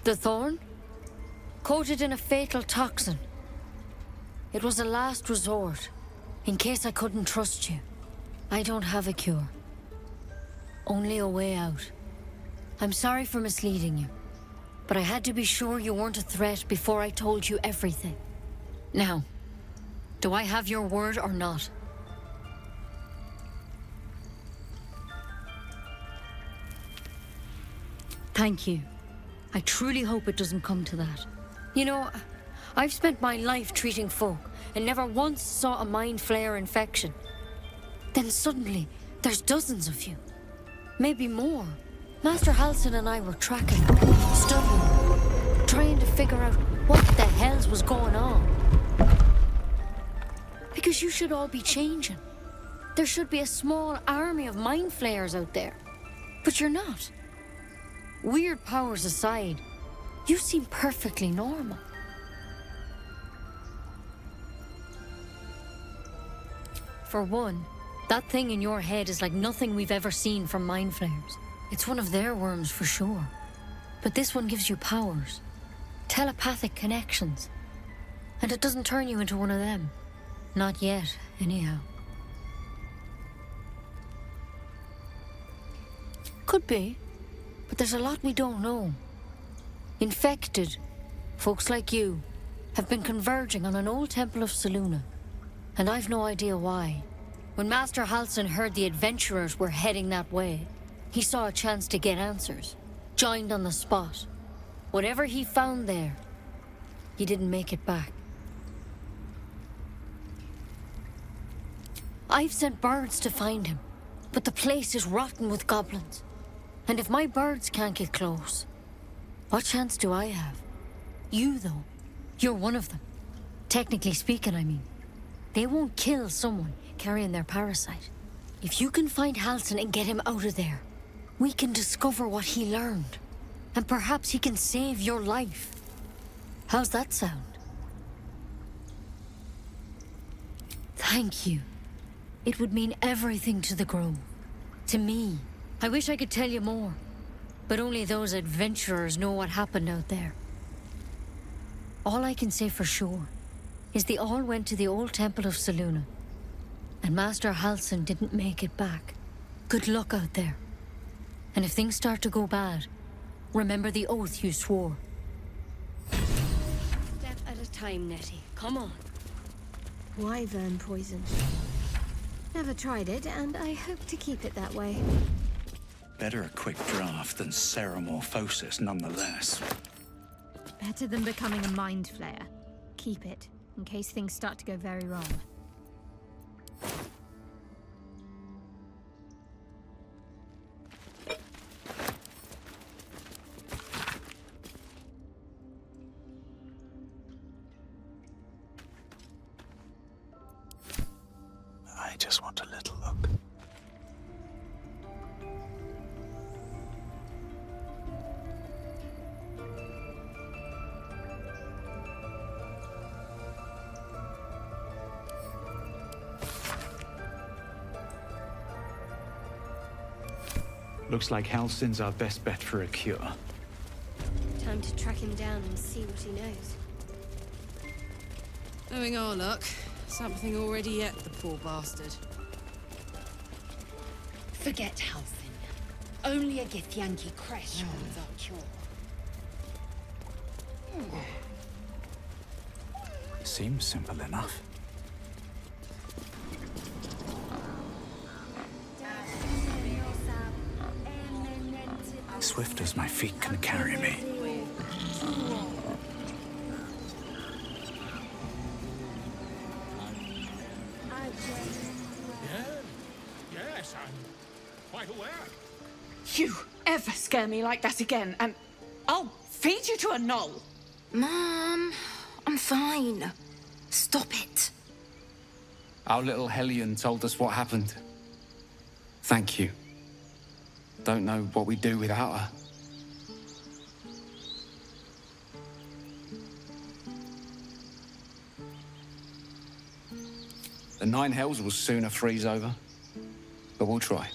The thorn? Coated in a fatal toxin. It was a last resort, in case I couldn't trust you. I don't have a cure. Only a way out. I'm sorry for misleading you, but I had to be sure you weren't a threat before I told you everything. Now, do I have your word or not? Thank you. I truly hope it doesn't come to that. You know, I've spent my life treating folk and never once saw a mind flare infection. Then suddenly, there's dozens of you. Maybe more. Master Halsin and I were tracking, studying, trying to figure out what the hells was going on. Because you should all be changing. There should be a small army of mind flayers out there. But you're not. Weird powers aside, you seem perfectly normal. For one, that thing in your head is like nothing we've ever seen from mind flayers. It's one of their worms for sure. But this one gives you powers. Telepathic connections. And it doesn't turn you into one of them. Not yet, anyhow. Could be. But there's a lot we don't know. Infected, folks like you, have been converging on an old temple of Selûne. And I've no idea why. When Master Halsin heard the adventurers were heading that way, he saw a chance to get answers. Joined on the spot. Whatever he found there, he didn't make it back. I've sent birds to find him, but the place is rotten with goblins. And if my birds can't get close, what chance do I have? You, though, you're one of them. Technically speaking, I mean. They won't kill someone carrying their parasite. If you can find Halsin and get him out of there, we can discover what he learned. And perhaps he can save your life. How's that sound? Thank you. It would mean everything to the Grove. To me. I wish I could tell you more. But only those adventurers know what happened out there. All I can say for sure is they all went to the old temple of Selûne. And Master Halsin didn't make it back. Good luck out there. And if things start to go bad, remember the oath you swore. Step at a time, Nettie. Come on. Wyvern poison. Never tried it, and I hope to keep it that way. Better a quick draft than Ceramorphosis nonetheless. Better than becoming a mind flayer. Keep it, in case things start to go very wrong. I just want a little look. Looks like Halsin's our best bet for a cure. Time to track him down and see what he knows. Knowing our luck, something already ate the poor bastard. Forget Halsin. Only a Githyanki Kresh holds our cure. Seems simple enough. Swift as my feet can carry me. Yes, I'm quite aware. You ever scare me like that again, and I'll feed you to a gnoll. Mom, I'm fine. Stop it. Our little Hellion told us what happened. Thank you. Don't know what we'd do without her. The Nine Hells will sooner freeze over, but we'll try.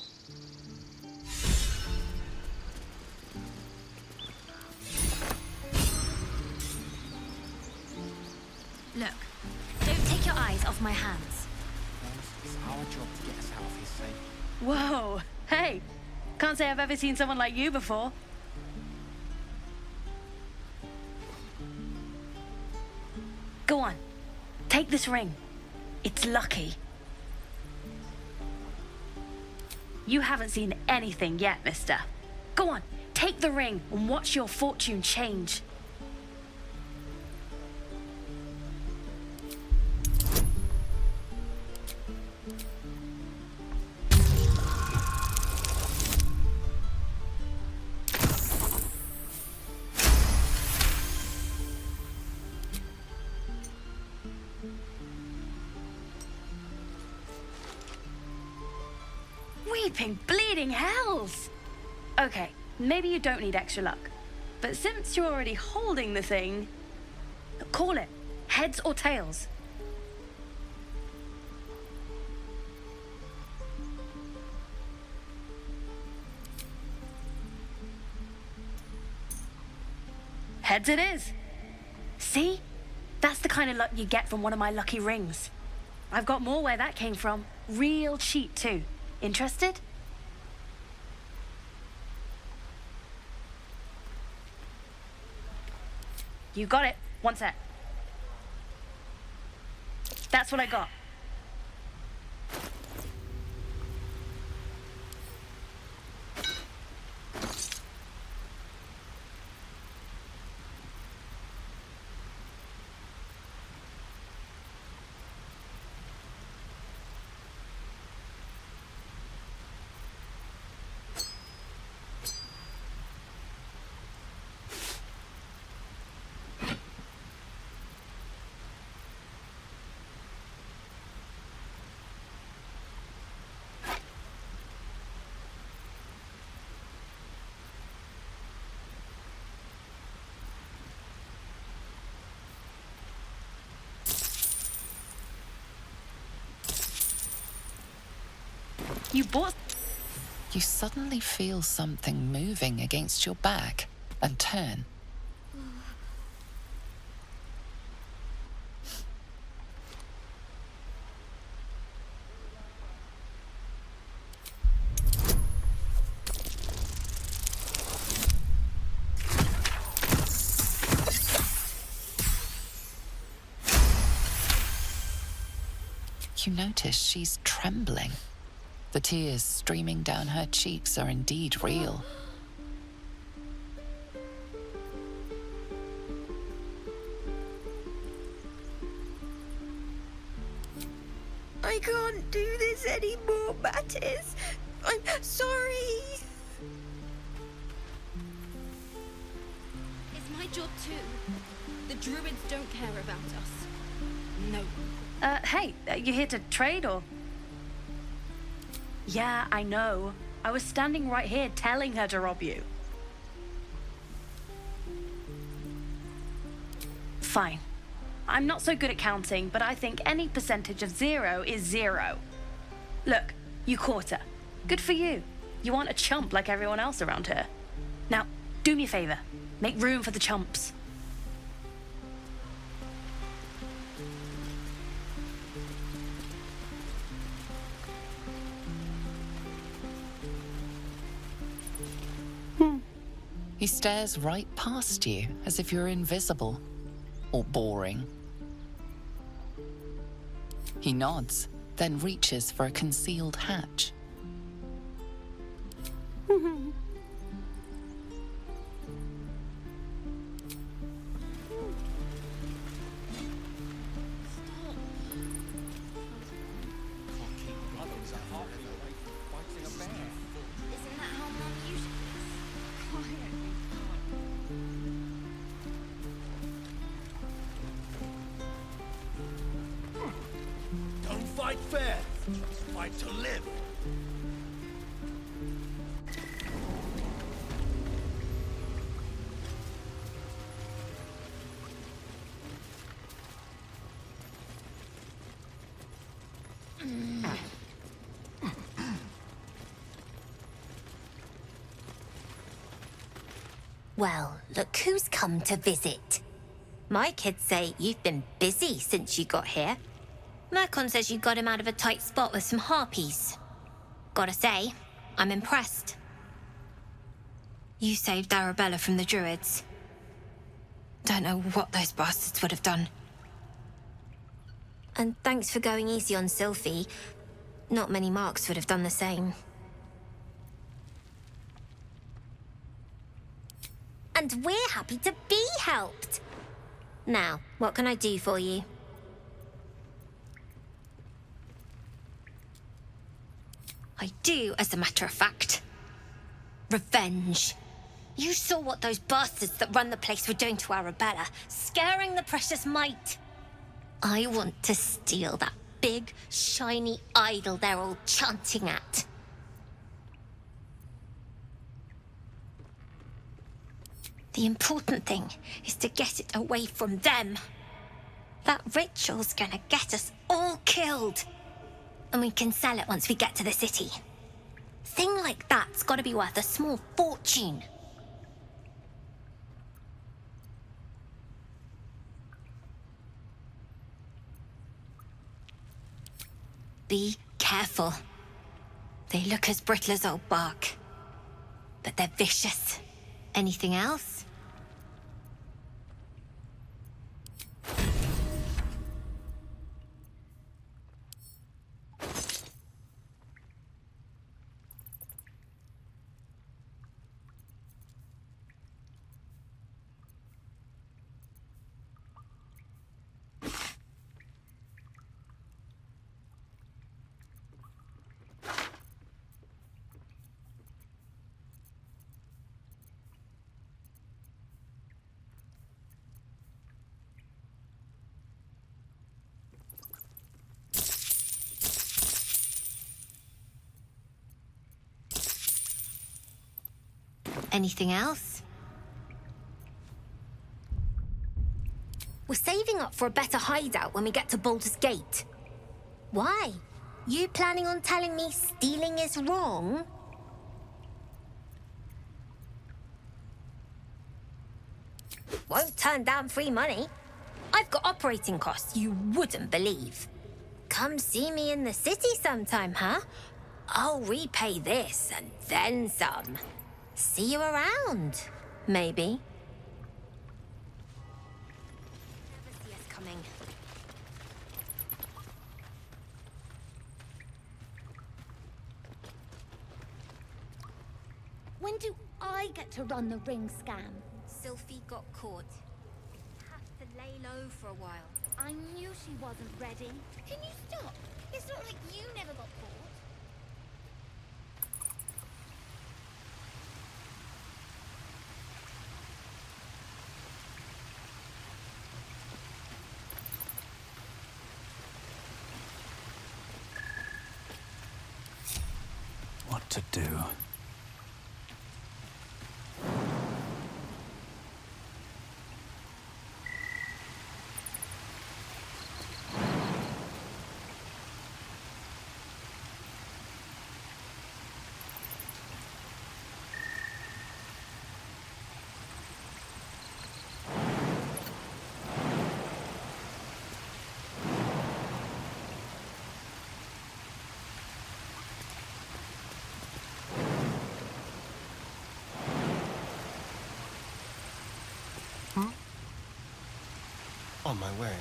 Look, don't take your eyes off my hands. It's our job to get us out of here safe. Whoa, hey. Can't say I've ever seen someone like you before. Go on, take this ring. It's lucky. You haven't seen anything yet, mister. Go on, take the ring and watch your fortune change. Weeping bleeding hells! Okay, maybe you don't need extra luck. But since you're already holding the thing, call it. Heads or tails. Heads it is. See? That's the kind of luck you get from one of my lucky rings. I've got more where that came from. Real cheap too. Interested? You got it. One sec. That's what I got. You bought... You suddenly feel something moving against your back and turn. You notice she's trembling. The tears streaming down her cheeks are indeed real. I can't do this anymore, Mattis. I'm sorry. It's my job too. The druids don't care about us. No. Hey, you here to trade or? Yeah, I know. I was standing right here telling her to rob you. Fine. I'm not so good at counting, but I think any percentage of 0 is 0. Look, you caught her. Good for you. You aren't a chump like everyone else around here. Now, do me a favor. Make room for the chumps. He stares right past you as if you're invisible or boring. He nods, then reaches for a concealed hatch. Don't fight fair. Fight to live. Well, look who's come to visit. My kids say you've been busy since you got here. Mercon says you got him out of a tight spot with some harpies. Gotta say, I'm impressed. You saved Arabella from the druids. Don't know what those bastards would have done. And thanks for going easy on Sylphie. Not many marks would have done the same. And we're happy to be helped. Now, what can I do for you? I do, as a matter of fact. Revenge. You saw what those bastards that run the place were doing to Arabella, scaring the precious mite. I want to steal that big, shiny idol they're all chanting at. The important thing is to get it away from them. That ritual's gonna get us all killed. And we can sell it once we get to the city. Thing like that's gotta be worth a small fortune. Be careful. They look as brittle as old bark, but they're vicious. Anything else? Anything else? We're saving up for a better hideout when we get to Baldurs Gate. Why? You planning on telling me stealing is wrong? Won't turn down free money. I've got operating costs you wouldn't believe. Come see me in the city sometime, huh? I'll repay this and then some. See you around, maybe. Never see us coming. When do I get to run the ring scam? Sylphie got caught. Have to lay low for a while. I knew she wasn't ready. Can you stop? It's not like you never got caught. What to do? On my way.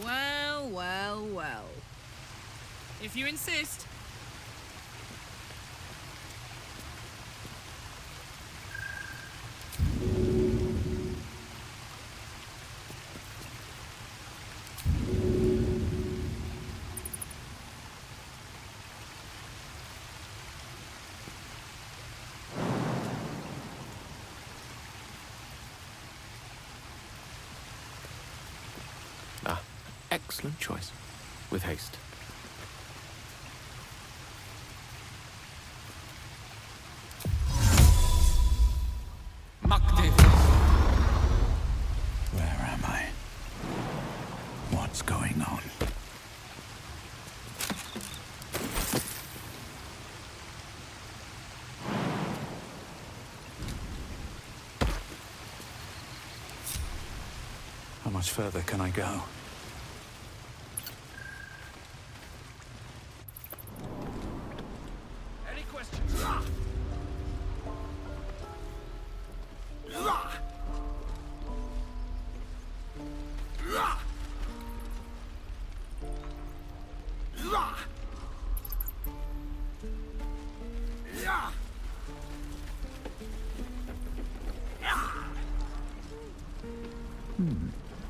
Well, well, well. If you insist. Excellent choice. With haste. Where am I? What's going on? How much further can I go? Any questions?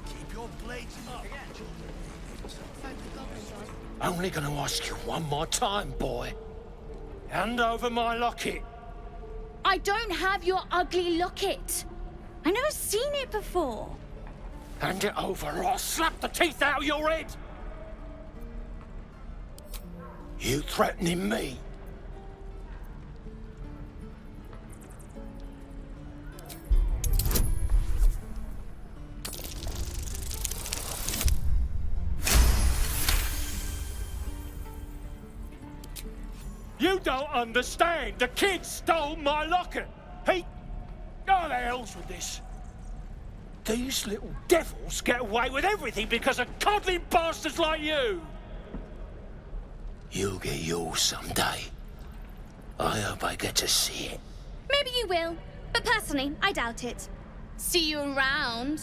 Keep your blades up. Only gonna ask you one more time, boy. Hand over my locket. I don't have your ugly locket. I've never seen it before. Hand it over or I'll slap the teeth out of your head. You threatening me? You don't understand. The kid stole my locket. He... Oh, the hell's with this? These little devils get away with everything because of coddling bastards like you. You'll get yours someday. I hope I get to see it. Maybe you will, but personally, I doubt it. See you around.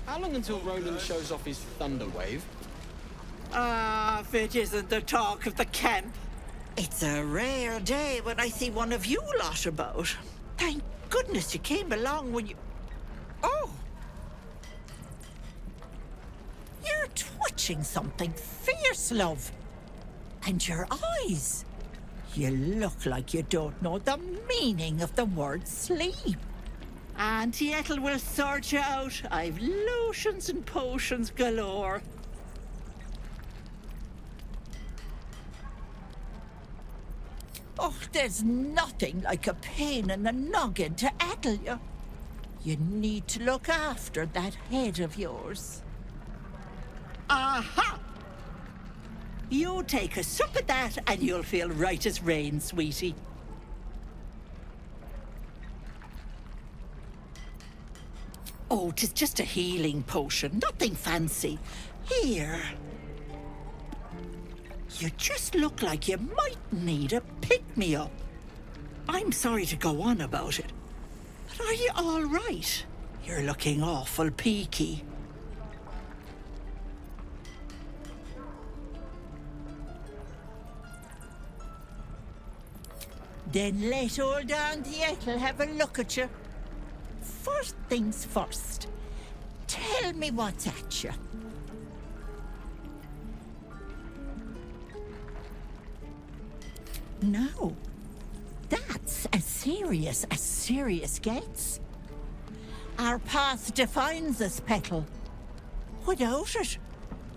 How long until Roland shows off his thunder wave? If it isn't the talk of the camp. It's a rare day when I see one of you lot about. Thank goodness you came along when you... Oh! You're twitching something fierce, love. And your eyes. You look like you don't know the meaning of the word sleep. Auntie Ethel will sort you out. I've lotions and potions galore. Oh, there's nothing like a pain in the noggin to addle you. You need to look after that head of yours. Aha! You take a sup of that and you'll feel right as rain, sweetie. Oh, 'tis just a healing potion, nothing fancy. Here. You just look like you might need a pick-me-up. I'm sorry to go on about it, but are you all right? You're looking awful peaky. Then let old Auntie Ethel have a look at you. First things first, tell me what's at you. No, that's as serious gets. Our path defines us, Petal. Without it,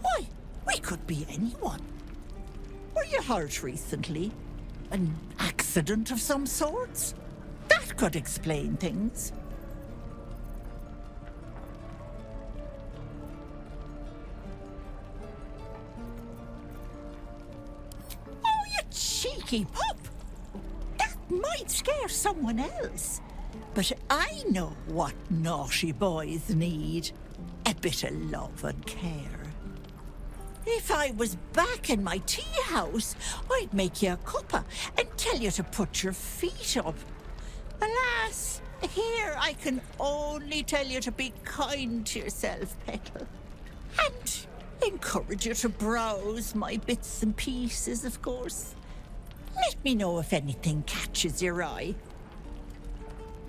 why, we could be anyone. Were you hurt recently? An accident of some sorts? That could explain things. Oh, you cheeky pup! That might scare someone else. But I know what naughty boys need. A bit of love and care. If I was back in my tea house, I'd make you a cuppa and tell you to put your feet up. Alas, here I can only tell you to be kind to yourself, Petal. And encourage you to browse my bits and pieces, of course. Let me know if anything catches your eye.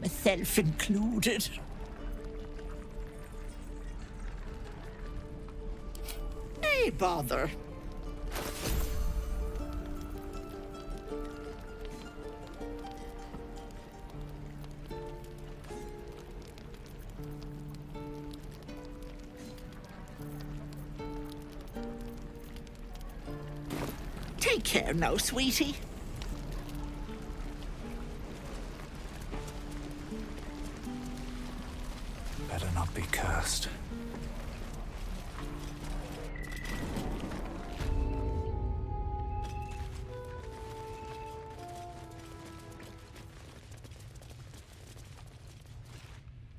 Myself included. Hey, bother. Take care now, sweetie. Better not be cursed.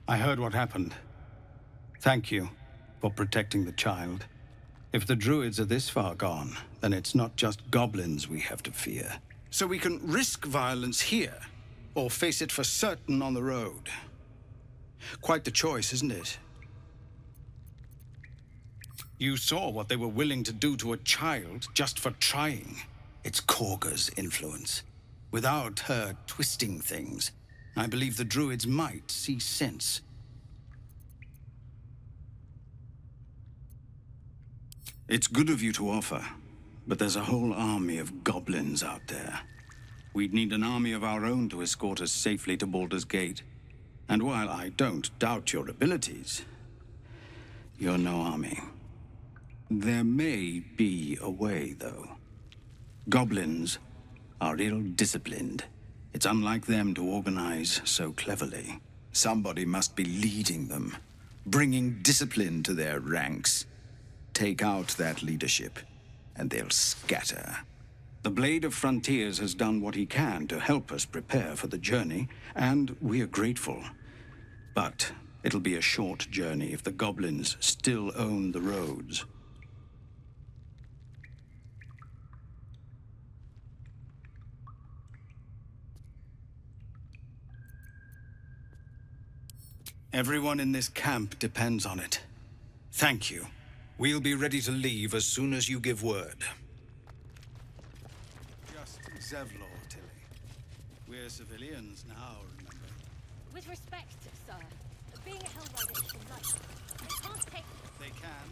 I heard what happened. Thank you for protecting the child. If the druids are this far gone, then it's not just goblins we have to fear. So we can risk violence here, or face it for certain on the road. Quite the choice, isn't it? You saw what they were willing to do to a child just for trying. It's Korga's influence. Without her twisting things, I believe the druids might see sense. It's good of you to offer, but there's a whole army of goblins out there. We'd need an army of our own to escort us safely to Baldurs Gate. And while I don't doubt your abilities, you're no army. There may be a way, though. Goblins are ill-disciplined. It's unlike them to organize so cleverly. Somebody must be leading them, bringing discipline to their ranks. Take out that leadership, and they'll scatter. The Blade of Frontiers has done what he can to help us prepare for the journey, and we are grateful. But it'll be a short journey if the goblins still own the roads. Everyone in this camp depends on it. Thank you. We'll be ready to leave as soon as you give word. Just Zevlor, Tilly. We're civilians now, remember? With respect, sir, being a Hellrider is right. They can't take... They can.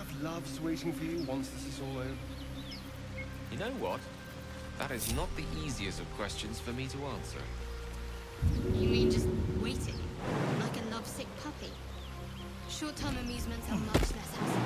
have loves waiting for you once this is all over? You know what? That is not the easiest of questions for me to answer. You mean just waiting? Like a lovesick puppy? Short-term amusements are much less hassle.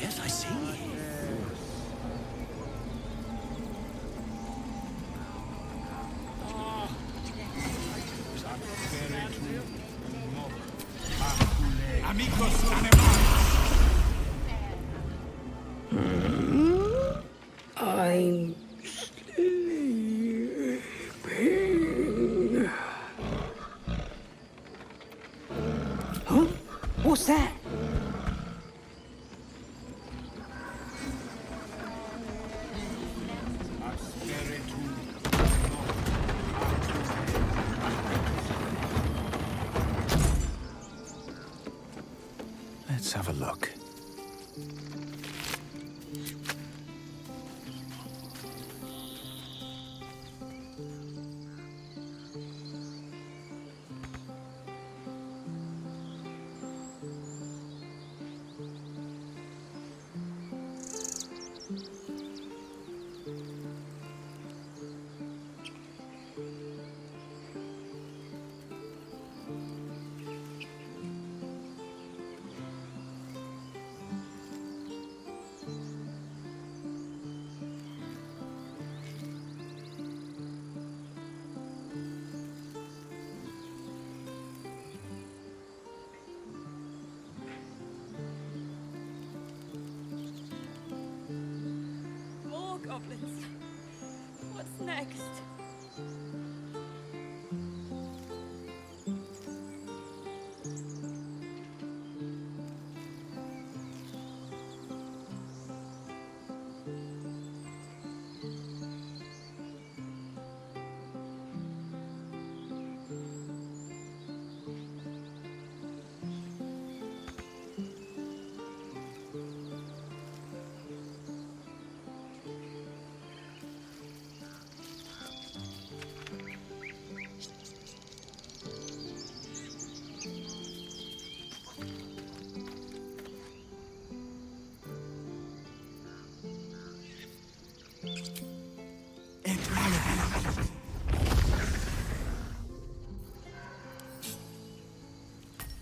Yes, I see. Amigos animales. I'm sleeping. Huh? What's that? Let's have a look. More goblins. What's next?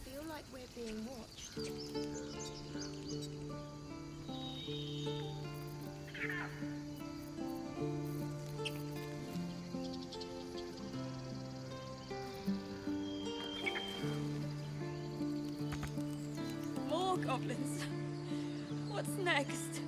Feel like we're being watched. More goblins. What's next?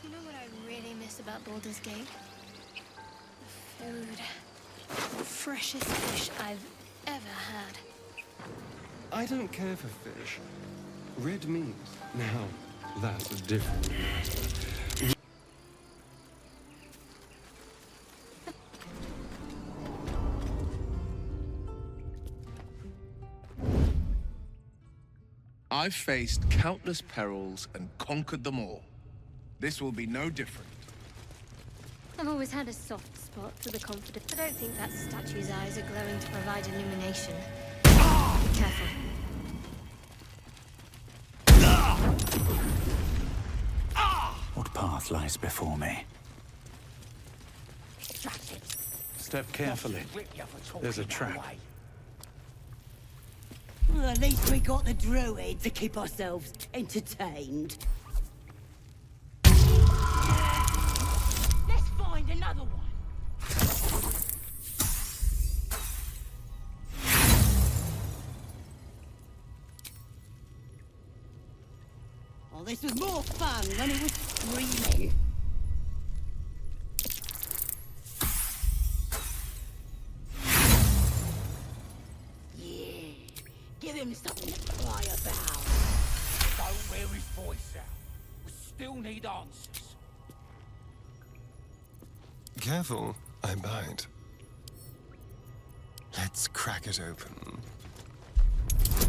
You know what I really miss about Baldur's Gate? The food. The freshest fish I've ever had. I don't care for fish. Red meat. Now, that's a different matter. I've faced countless perils and conquered them all. This will be no different. I've always had a soft spot for the confident. I don't think that statue's eyes are glowing to provide illumination. Be careful. What path lies before me? Step carefully. There's a trap. Well, at least we got the druid to keep ourselves entertained. Let's find another one. Oh, this was more fun when it was screaming. Give him something to cry about. Don't wear his voice out. We still need answers. Careful, I bite. Let's crack it open.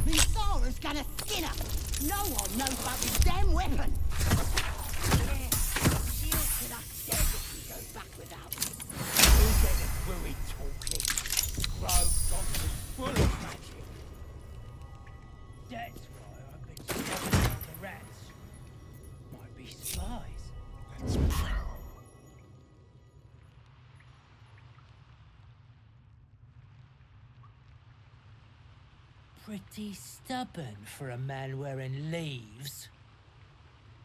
Mithara's gonna skin us. No one knows about this damn weapon. Yeah, shield to us dead if we go back without it. Who get the druid talking? Groves on full of magic. That's why I've been studying the rats. Might be spies. Let's prowl. Pretty stubborn for a man wearing leaves.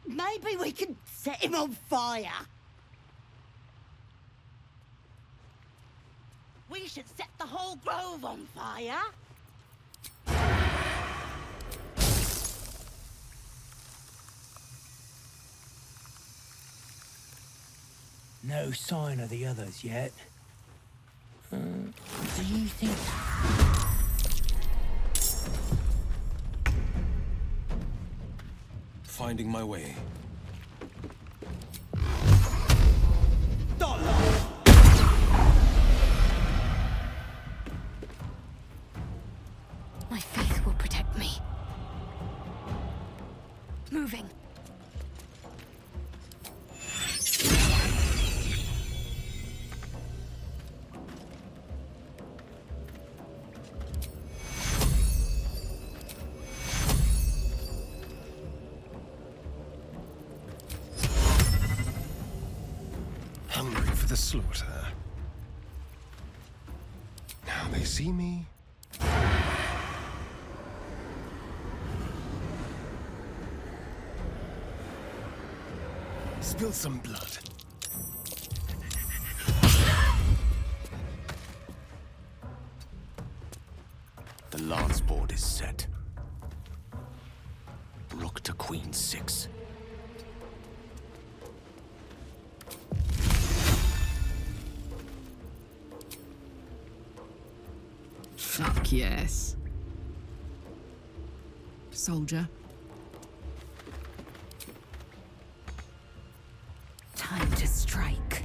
Maybe we can set him on fire. We should set the whole grove on fire. No sign of the others yet. Do you think... Finding my way. My faith will protect me. Moving. Hungry for the slaughter. Now they see me. Spill some blood. The lance board is set. Rook to queen 6. Fuck yes. Soldier. Time to strike.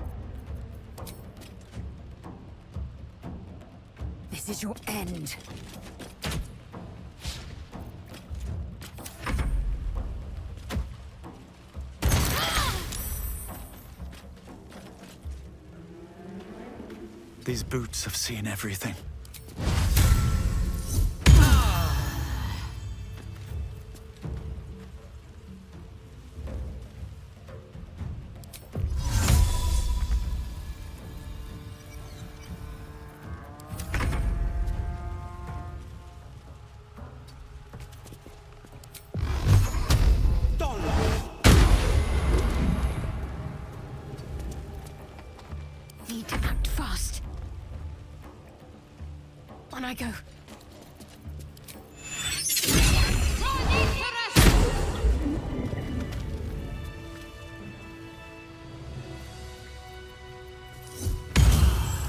This is your end. These boots have seen everything. Need to act fast. On I go.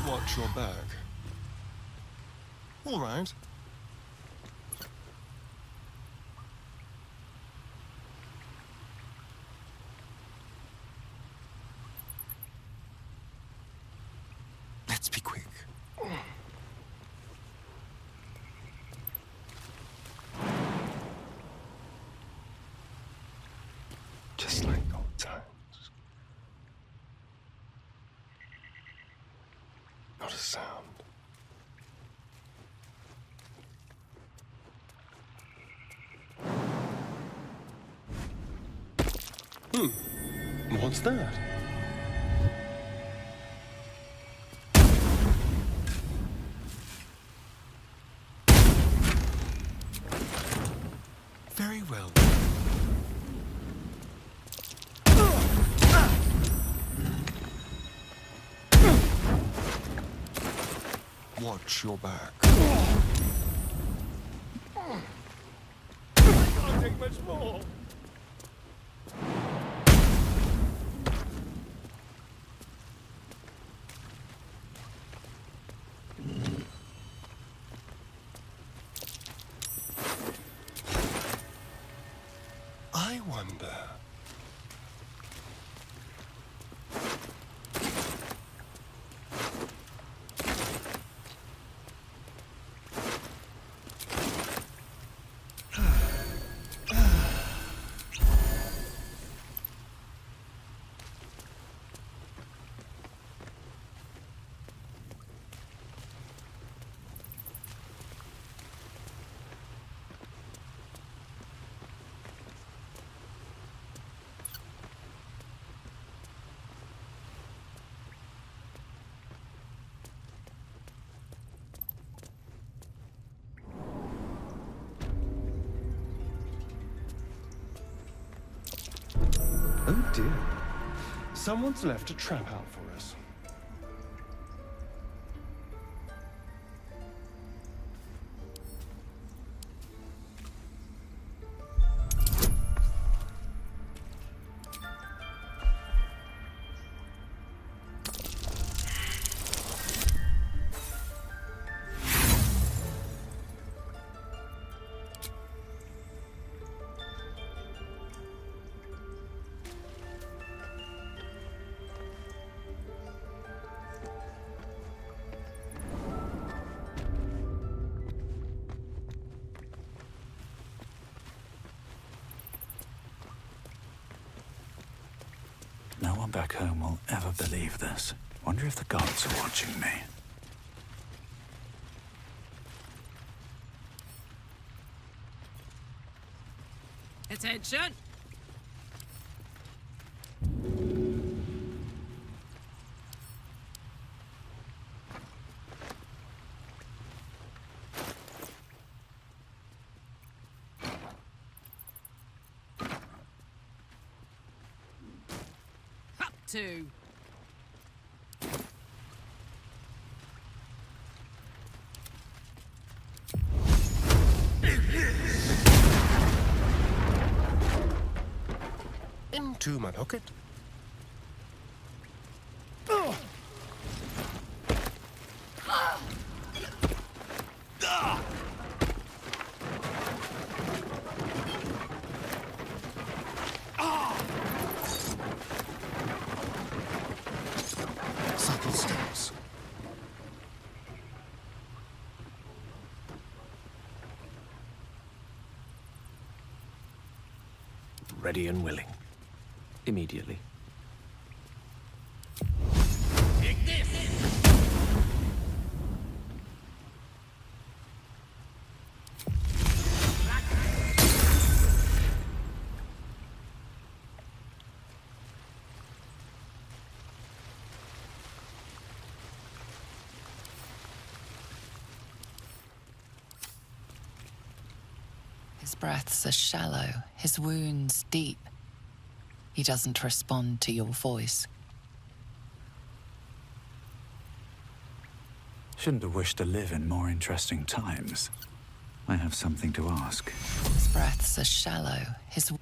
Watch your back. All right. Let's be quick. Just like old times. Not a sound. What's that? Very well. Watch your back. I can't take much more. I wonder. Oh dear. Someone's left a trap out for us. No one back home will ever believe this. Wonder if the gods are watching me. Attention! Up to. Into my pocket. Subtle steps. Ready and willing. Immediately. His breaths are shallow, his wounds deep. He doesn't respond to your voice. Shouldn't have wished to live in more interesting times. I have something to ask. His breaths are shallow, his...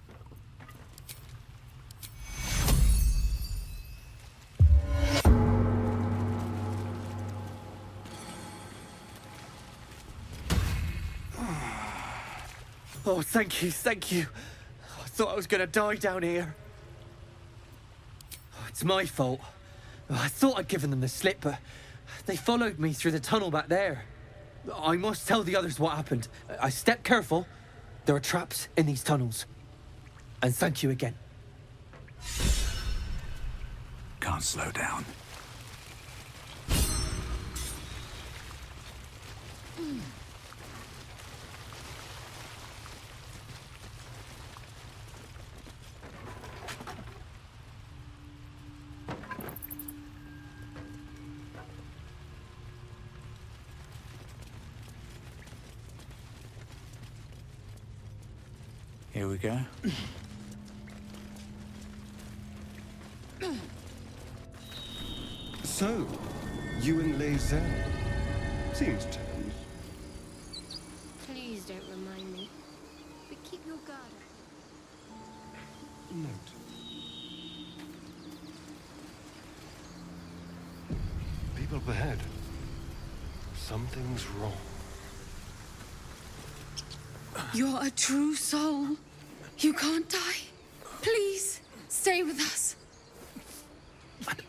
Oh, thank you, thank you. I thought I was gonna die down here. Oh, it's my fault. I thought I'd given them the slip, but they followed me through the tunnel back there. I must tell the others what happened. I stepped careful. There are traps in these tunnels. And thank you again. Can't slow down. Here we go. So, you and Lae'zel. Seems turned. Please don't remind me. But keep your guard up. Note. People up ahead. Something's wrong. You're a true soul. You can't die. Please, stay with us.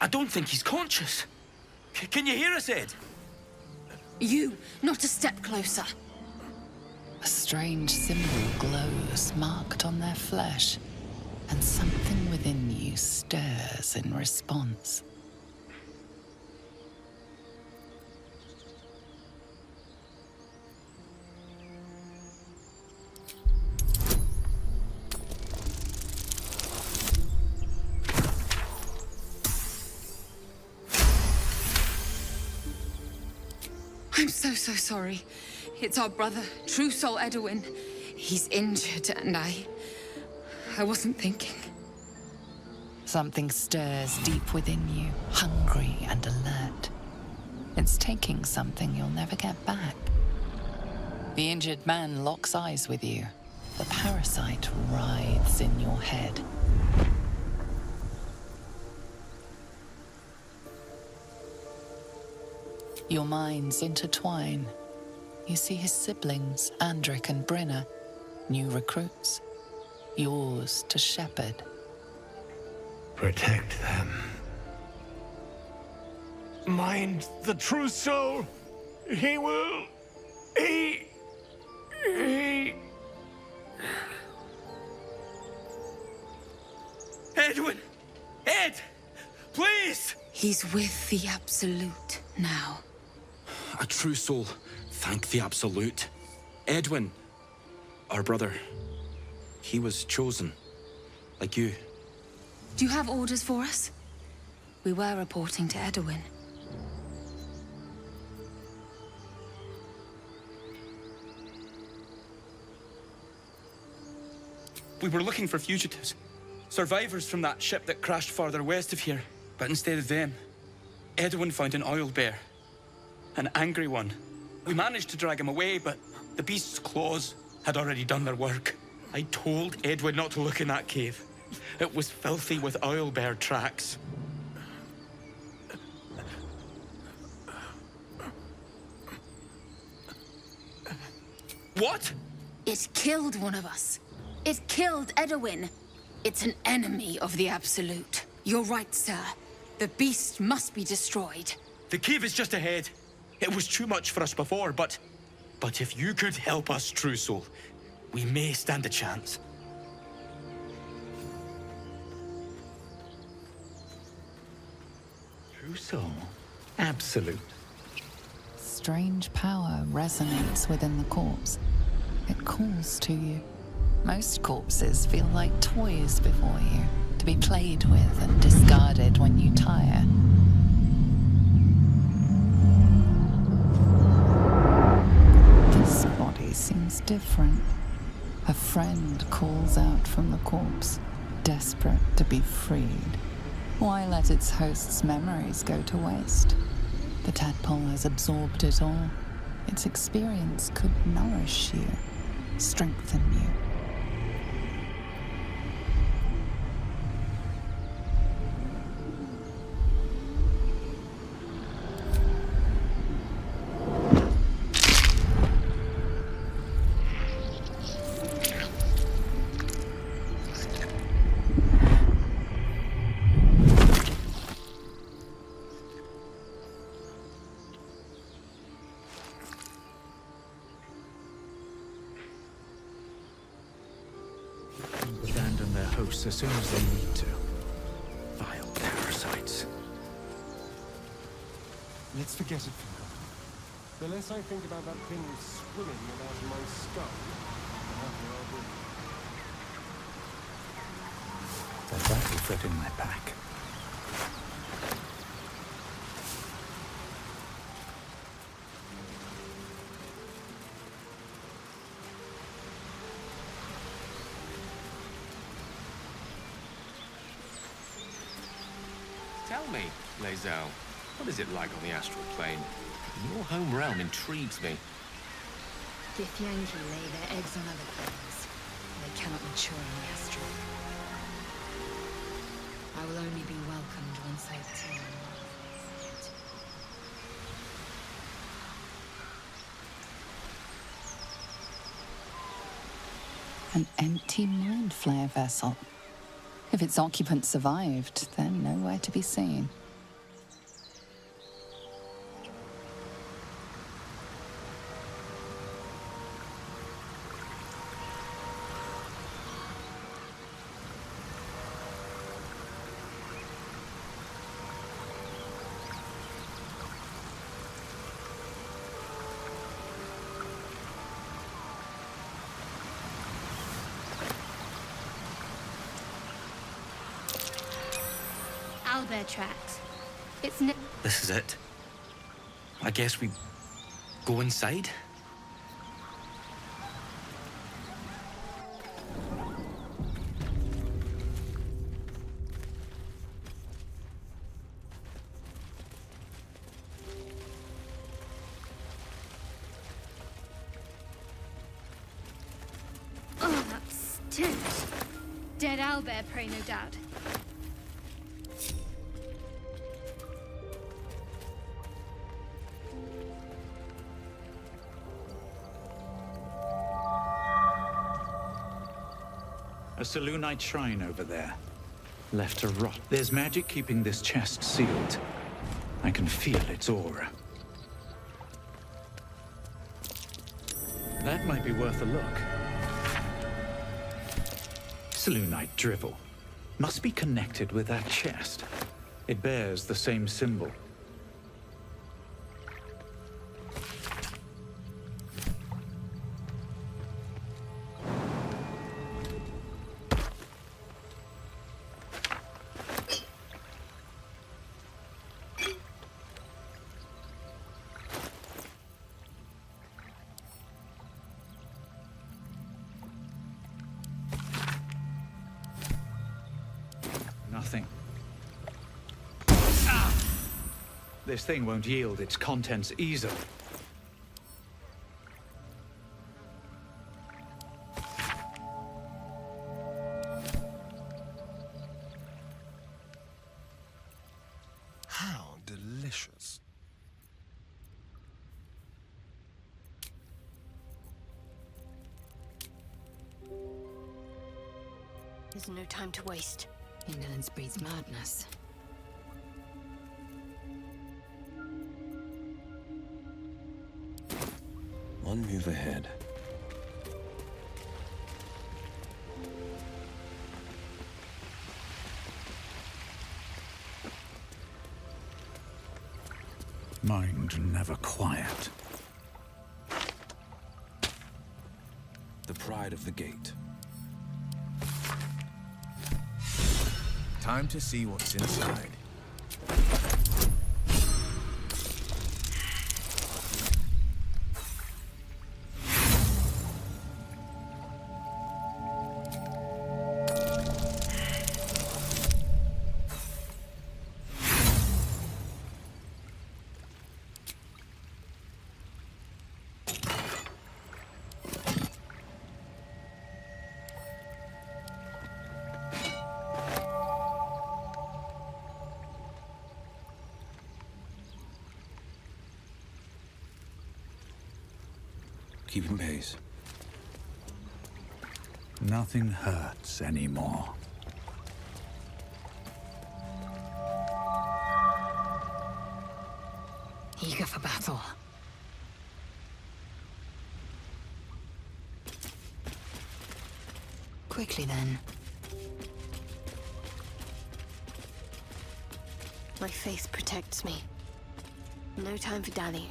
I don't think he's conscious. Can you hear us, Ed? You, not a step closer. A strange symbol glows, marked on their flesh, and something within you stirs in response. I'm so sorry. It's our brother, True Soul Edwin. He's injured and I wasn't thinking. Something stirs deep within you, hungry and alert. It's taking something you'll never get back. The injured man locks eyes with you. The parasite writhes in your head. Your minds intertwine. You see his siblings, Andric and Brynna, new recruits, yours to shepherd. Protect them. Mind the true soul. He will. He. Edwin! Ed! Please! He's with the Absolute now. A true soul. Thank the Absolute. Edwin, our brother, he was chosen. Like you. Do you have orders for us? We were reporting to Edwin. We were looking for fugitives. Survivors from that ship that crashed farther west of here. But instead of them, Edwin found an oil bear. An angry one. We managed to drag him away, but the beast's claws had already done their work. I told Edwin not to look in that cave. It was filthy with oil bear tracks. What? It killed one of us. It killed Edwin. It's an enemy of the Absolute. You're right, sir. The beast must be destroyed. The cave is just ahead. It was too much for us before, but if you could help us, True Soul, we may stand a chance. True soul. Absolute. Strange power resonates within the corpse. It calls to you. Most corpses feel like toys before you, to be played with and discarded when you tire. This body seems different. A friend calls out from the corpse, desperate to be freed. Why let its host's memories go to waste? The tadpole has absorbed it all. Its experience could nourish you, strengthen you. Abandon their hosts as soon as they need to. Vile parasites. Let's forget it for now. The less I think about that thing swimming around my skull, the happier I'll be. That will fit in my pack. Lae'zel, what is it like on the astral plane? Your home realm intrigues me. Githyanki lay their eggs on other planes. They cannot mature in the astral. I will only be welcomed once I obtain my marvelous. An empty mind flayer vessel. If its occupants survived, they're nowhere to be seen. Owlbear tracks. It's This is it. I guess we go inside? Oh, that stench. Dead owlbear prey, no doubt. A Selûnite shrine over there. Left to rot. There's magic keeping this chest sealed. I can feel its aura. That might be worth a look. Selûnite drivel. Must be connected with that chest. It bears the same symbol. Nothing. Ah! This thing won't yield its contents easily. How delicious. There's no time to waste. Indolence breeds madness. One move ahead. Mind never quiet. The pride of the gate. Time to see what's inside. Keeping pace. Nothing hurts anymore. Eager for battle. Quickly then. My faith protects me. No time for dally.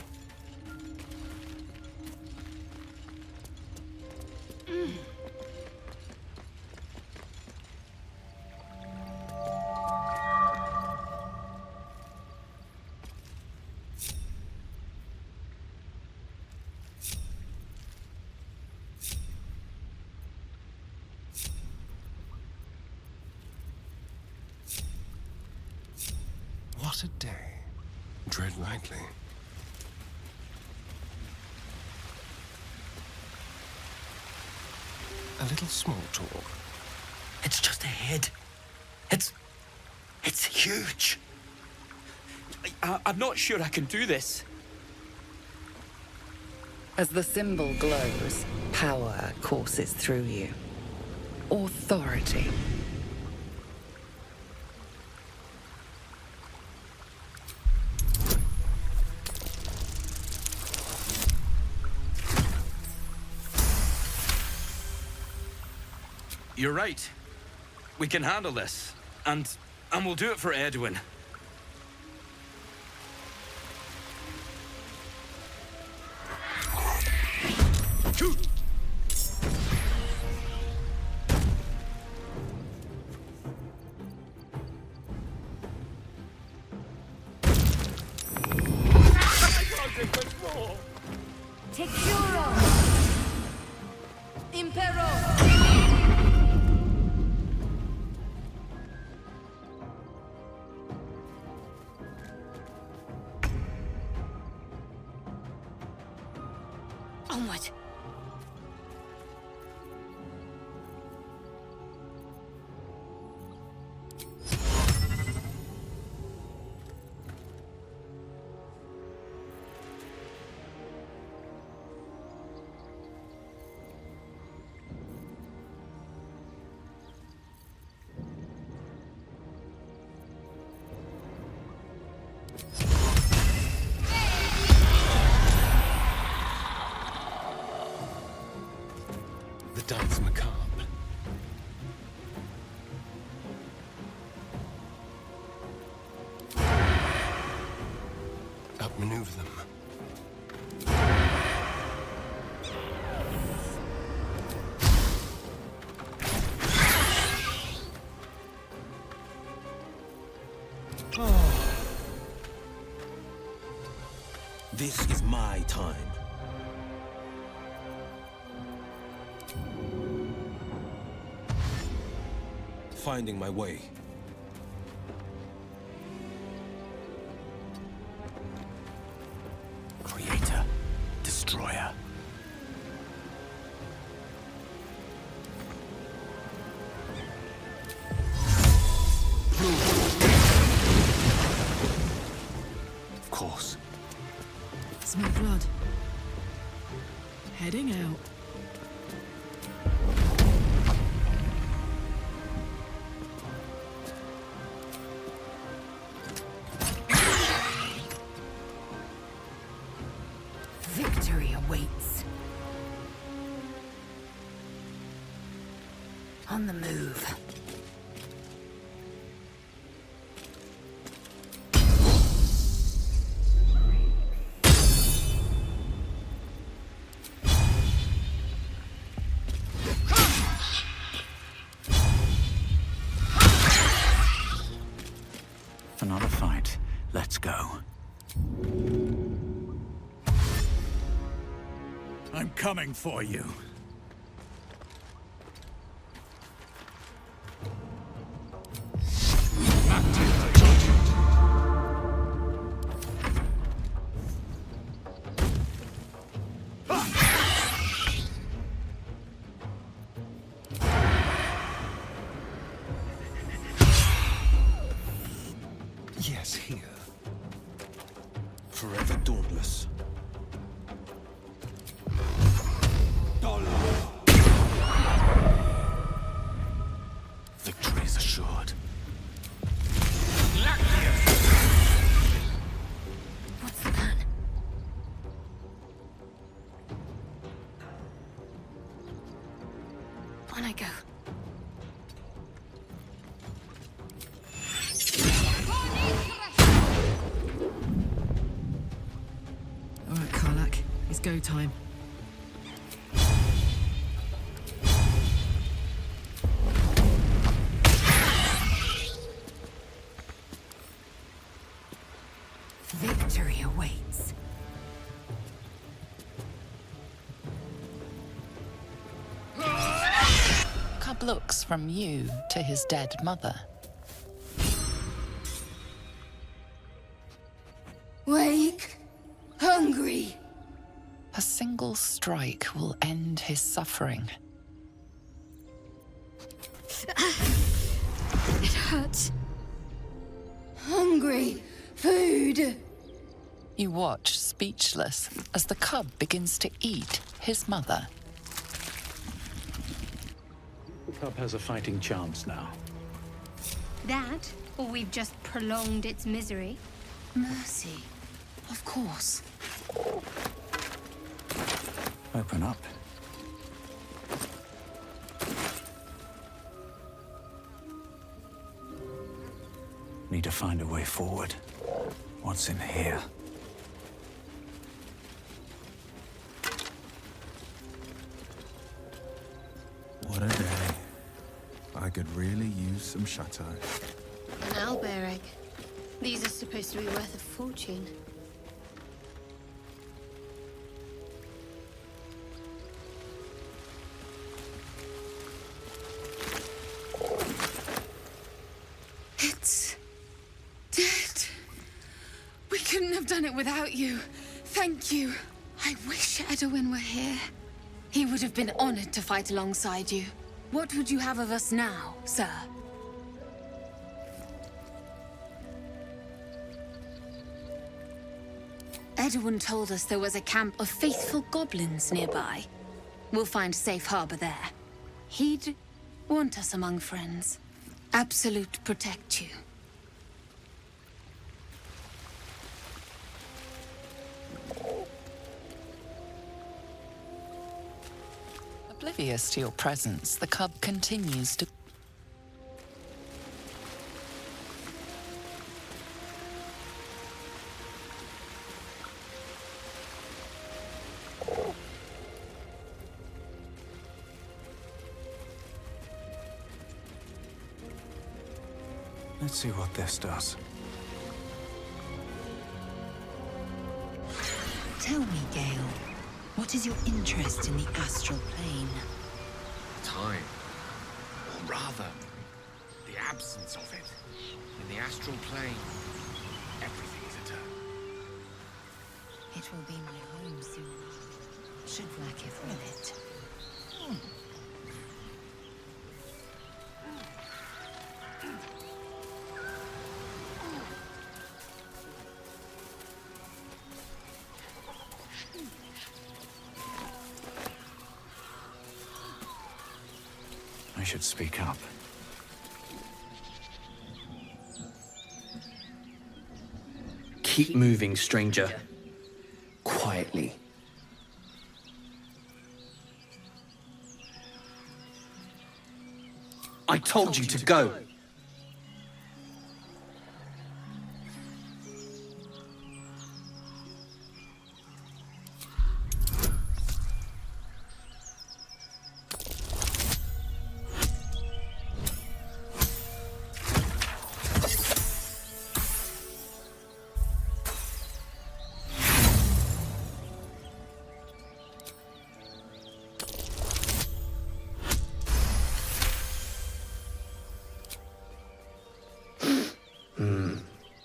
What a day. Tread lightly. A little small talk. It's just a head. It's huge. I'm not sure I can do this. As the symbol glows, power courses through you. Authority. You're right. We can handle this. And we'll do it for Edwin. Onward. Dance macabre. Outmaneuver them. This is my time. Finding my way. Creator, destroyer. Of course. Smell blood. Heading out. Victory awaits. On the move. Another fight. Let's go. I'm coming for you. Yes, here. Forever dauntless. Victory is assured. What's the plan? On I go. All right, Karlak. It's go time. Victory awaits. Cub looks from you to his dead mother. hungry. A single strike will end his suffering. It hurts. Hungry. Food. You watch, speechless, as the cub begins to eat his mother. The cub has a fighting chance now. That, or we've just prolonged its misery. Mercy. Of course. Open up. Need to find a way forward. What's in here? What a day. I could really use some chateau. An owlbear egg. These are supposed to be worth a fortune. It's dead. We couldn't have done it without you. Thank you. I wish Edwin were here. He would have been honored to fight alongside you. What would you have of us now, sir? Edwin told us there was a camp of faithful goblins nearby. We'll find safe harbor there. He'd want us among friends. Absolute protect you. Oblivious to your presence, the cub continues to... Let's see what this does. Tell me, Gale, what is your interest in the astral plane? Time. Or rather, the absence of it. In the astral plane, everything is eternal. It will be my home soon. Should lacketh with it. I should speak up. Keep moving, stranger. Quietly. I told you to go.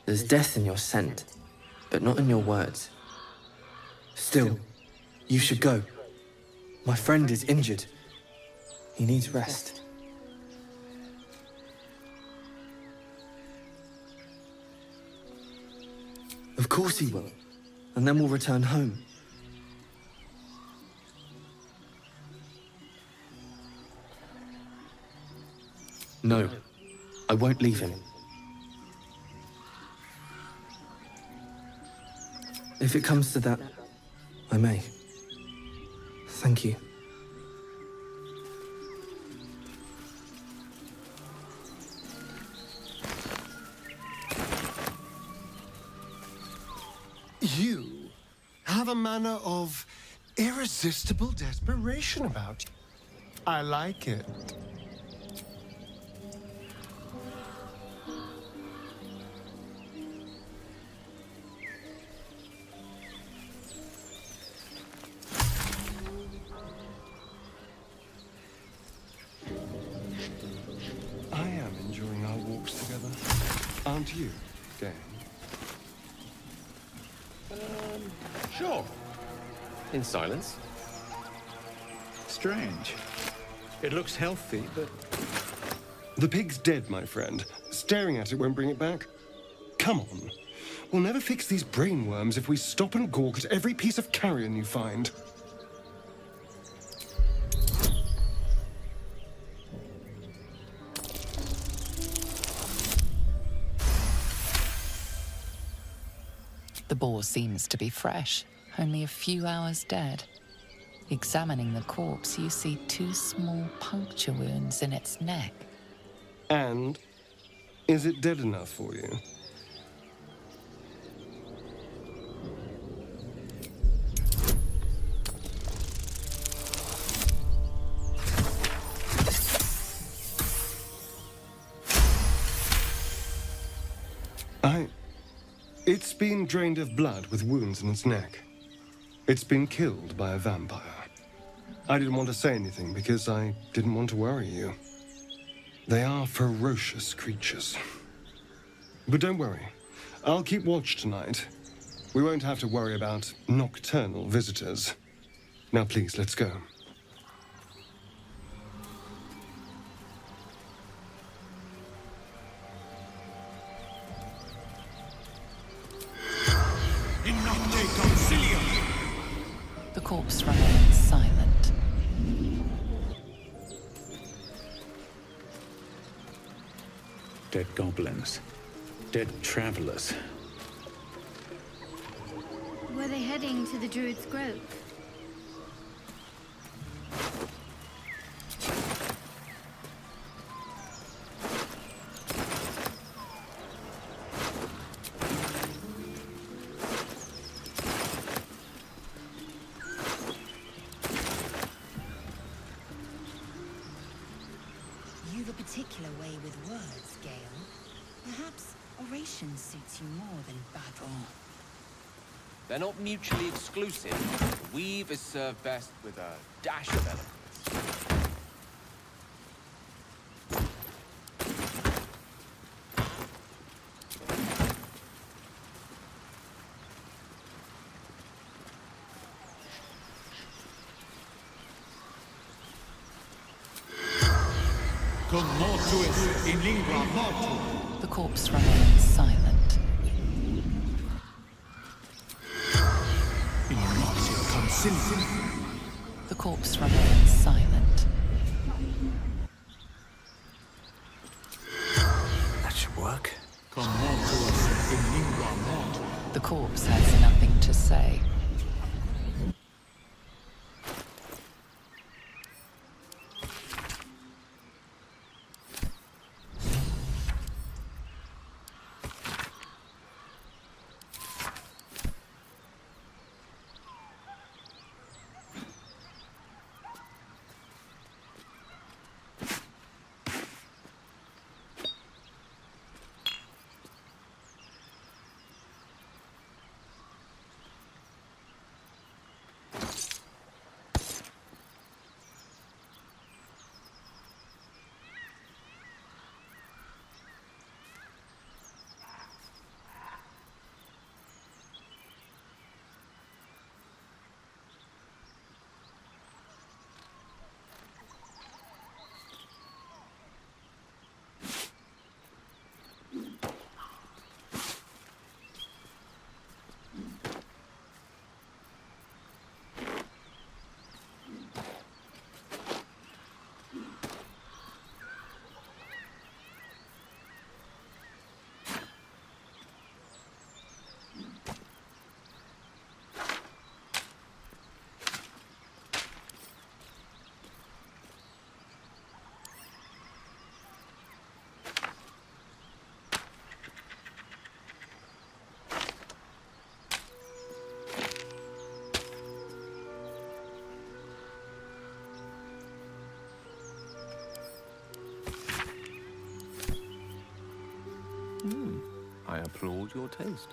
There's death in your scent, but not in your words. Still, you should go. My friend is injured. He needs rest. Of course he will, and then we'll return home. No, I won't leave him. If it comes to that, I may. Thank you. You have a manner of irresistible desperation about you. I like it. I am enjoying our walks together. Aren't you, gang? Sure. In silence. Strange. It looks healthy, but... The pig's dead, my friend. Staring at it won't bring it back. Come on. We'll never fix these brainworms if we stop and gawk at every piece of carrion you find. The boar seems to be fresh, only a few hours dead. Examining the corpse, you see 2 small puncture wounds in its neck. And is it dead enough for you? It's been drained of blood with wounds in its neck. It's been killed by a vampire. I didn't want to say anything because I didn't want to worry you. They are ferocious creatures. But don't worry. I'll keep watch tonight. We won't have to worry about nocturnal visitors. Now please, let's go. The corpse remains silent. Dead goblins. Dead travelers. Were they heading to the Druid's Grove? You've a particular way with words, Gale. Perhaps oration suits you more than battle. They're not mutually exclusive. Weave is served best with a dash of eloquence. The corpse remains silent. The corpse remains silent. That should work. The corpse has nothing to say. I applaud your taste.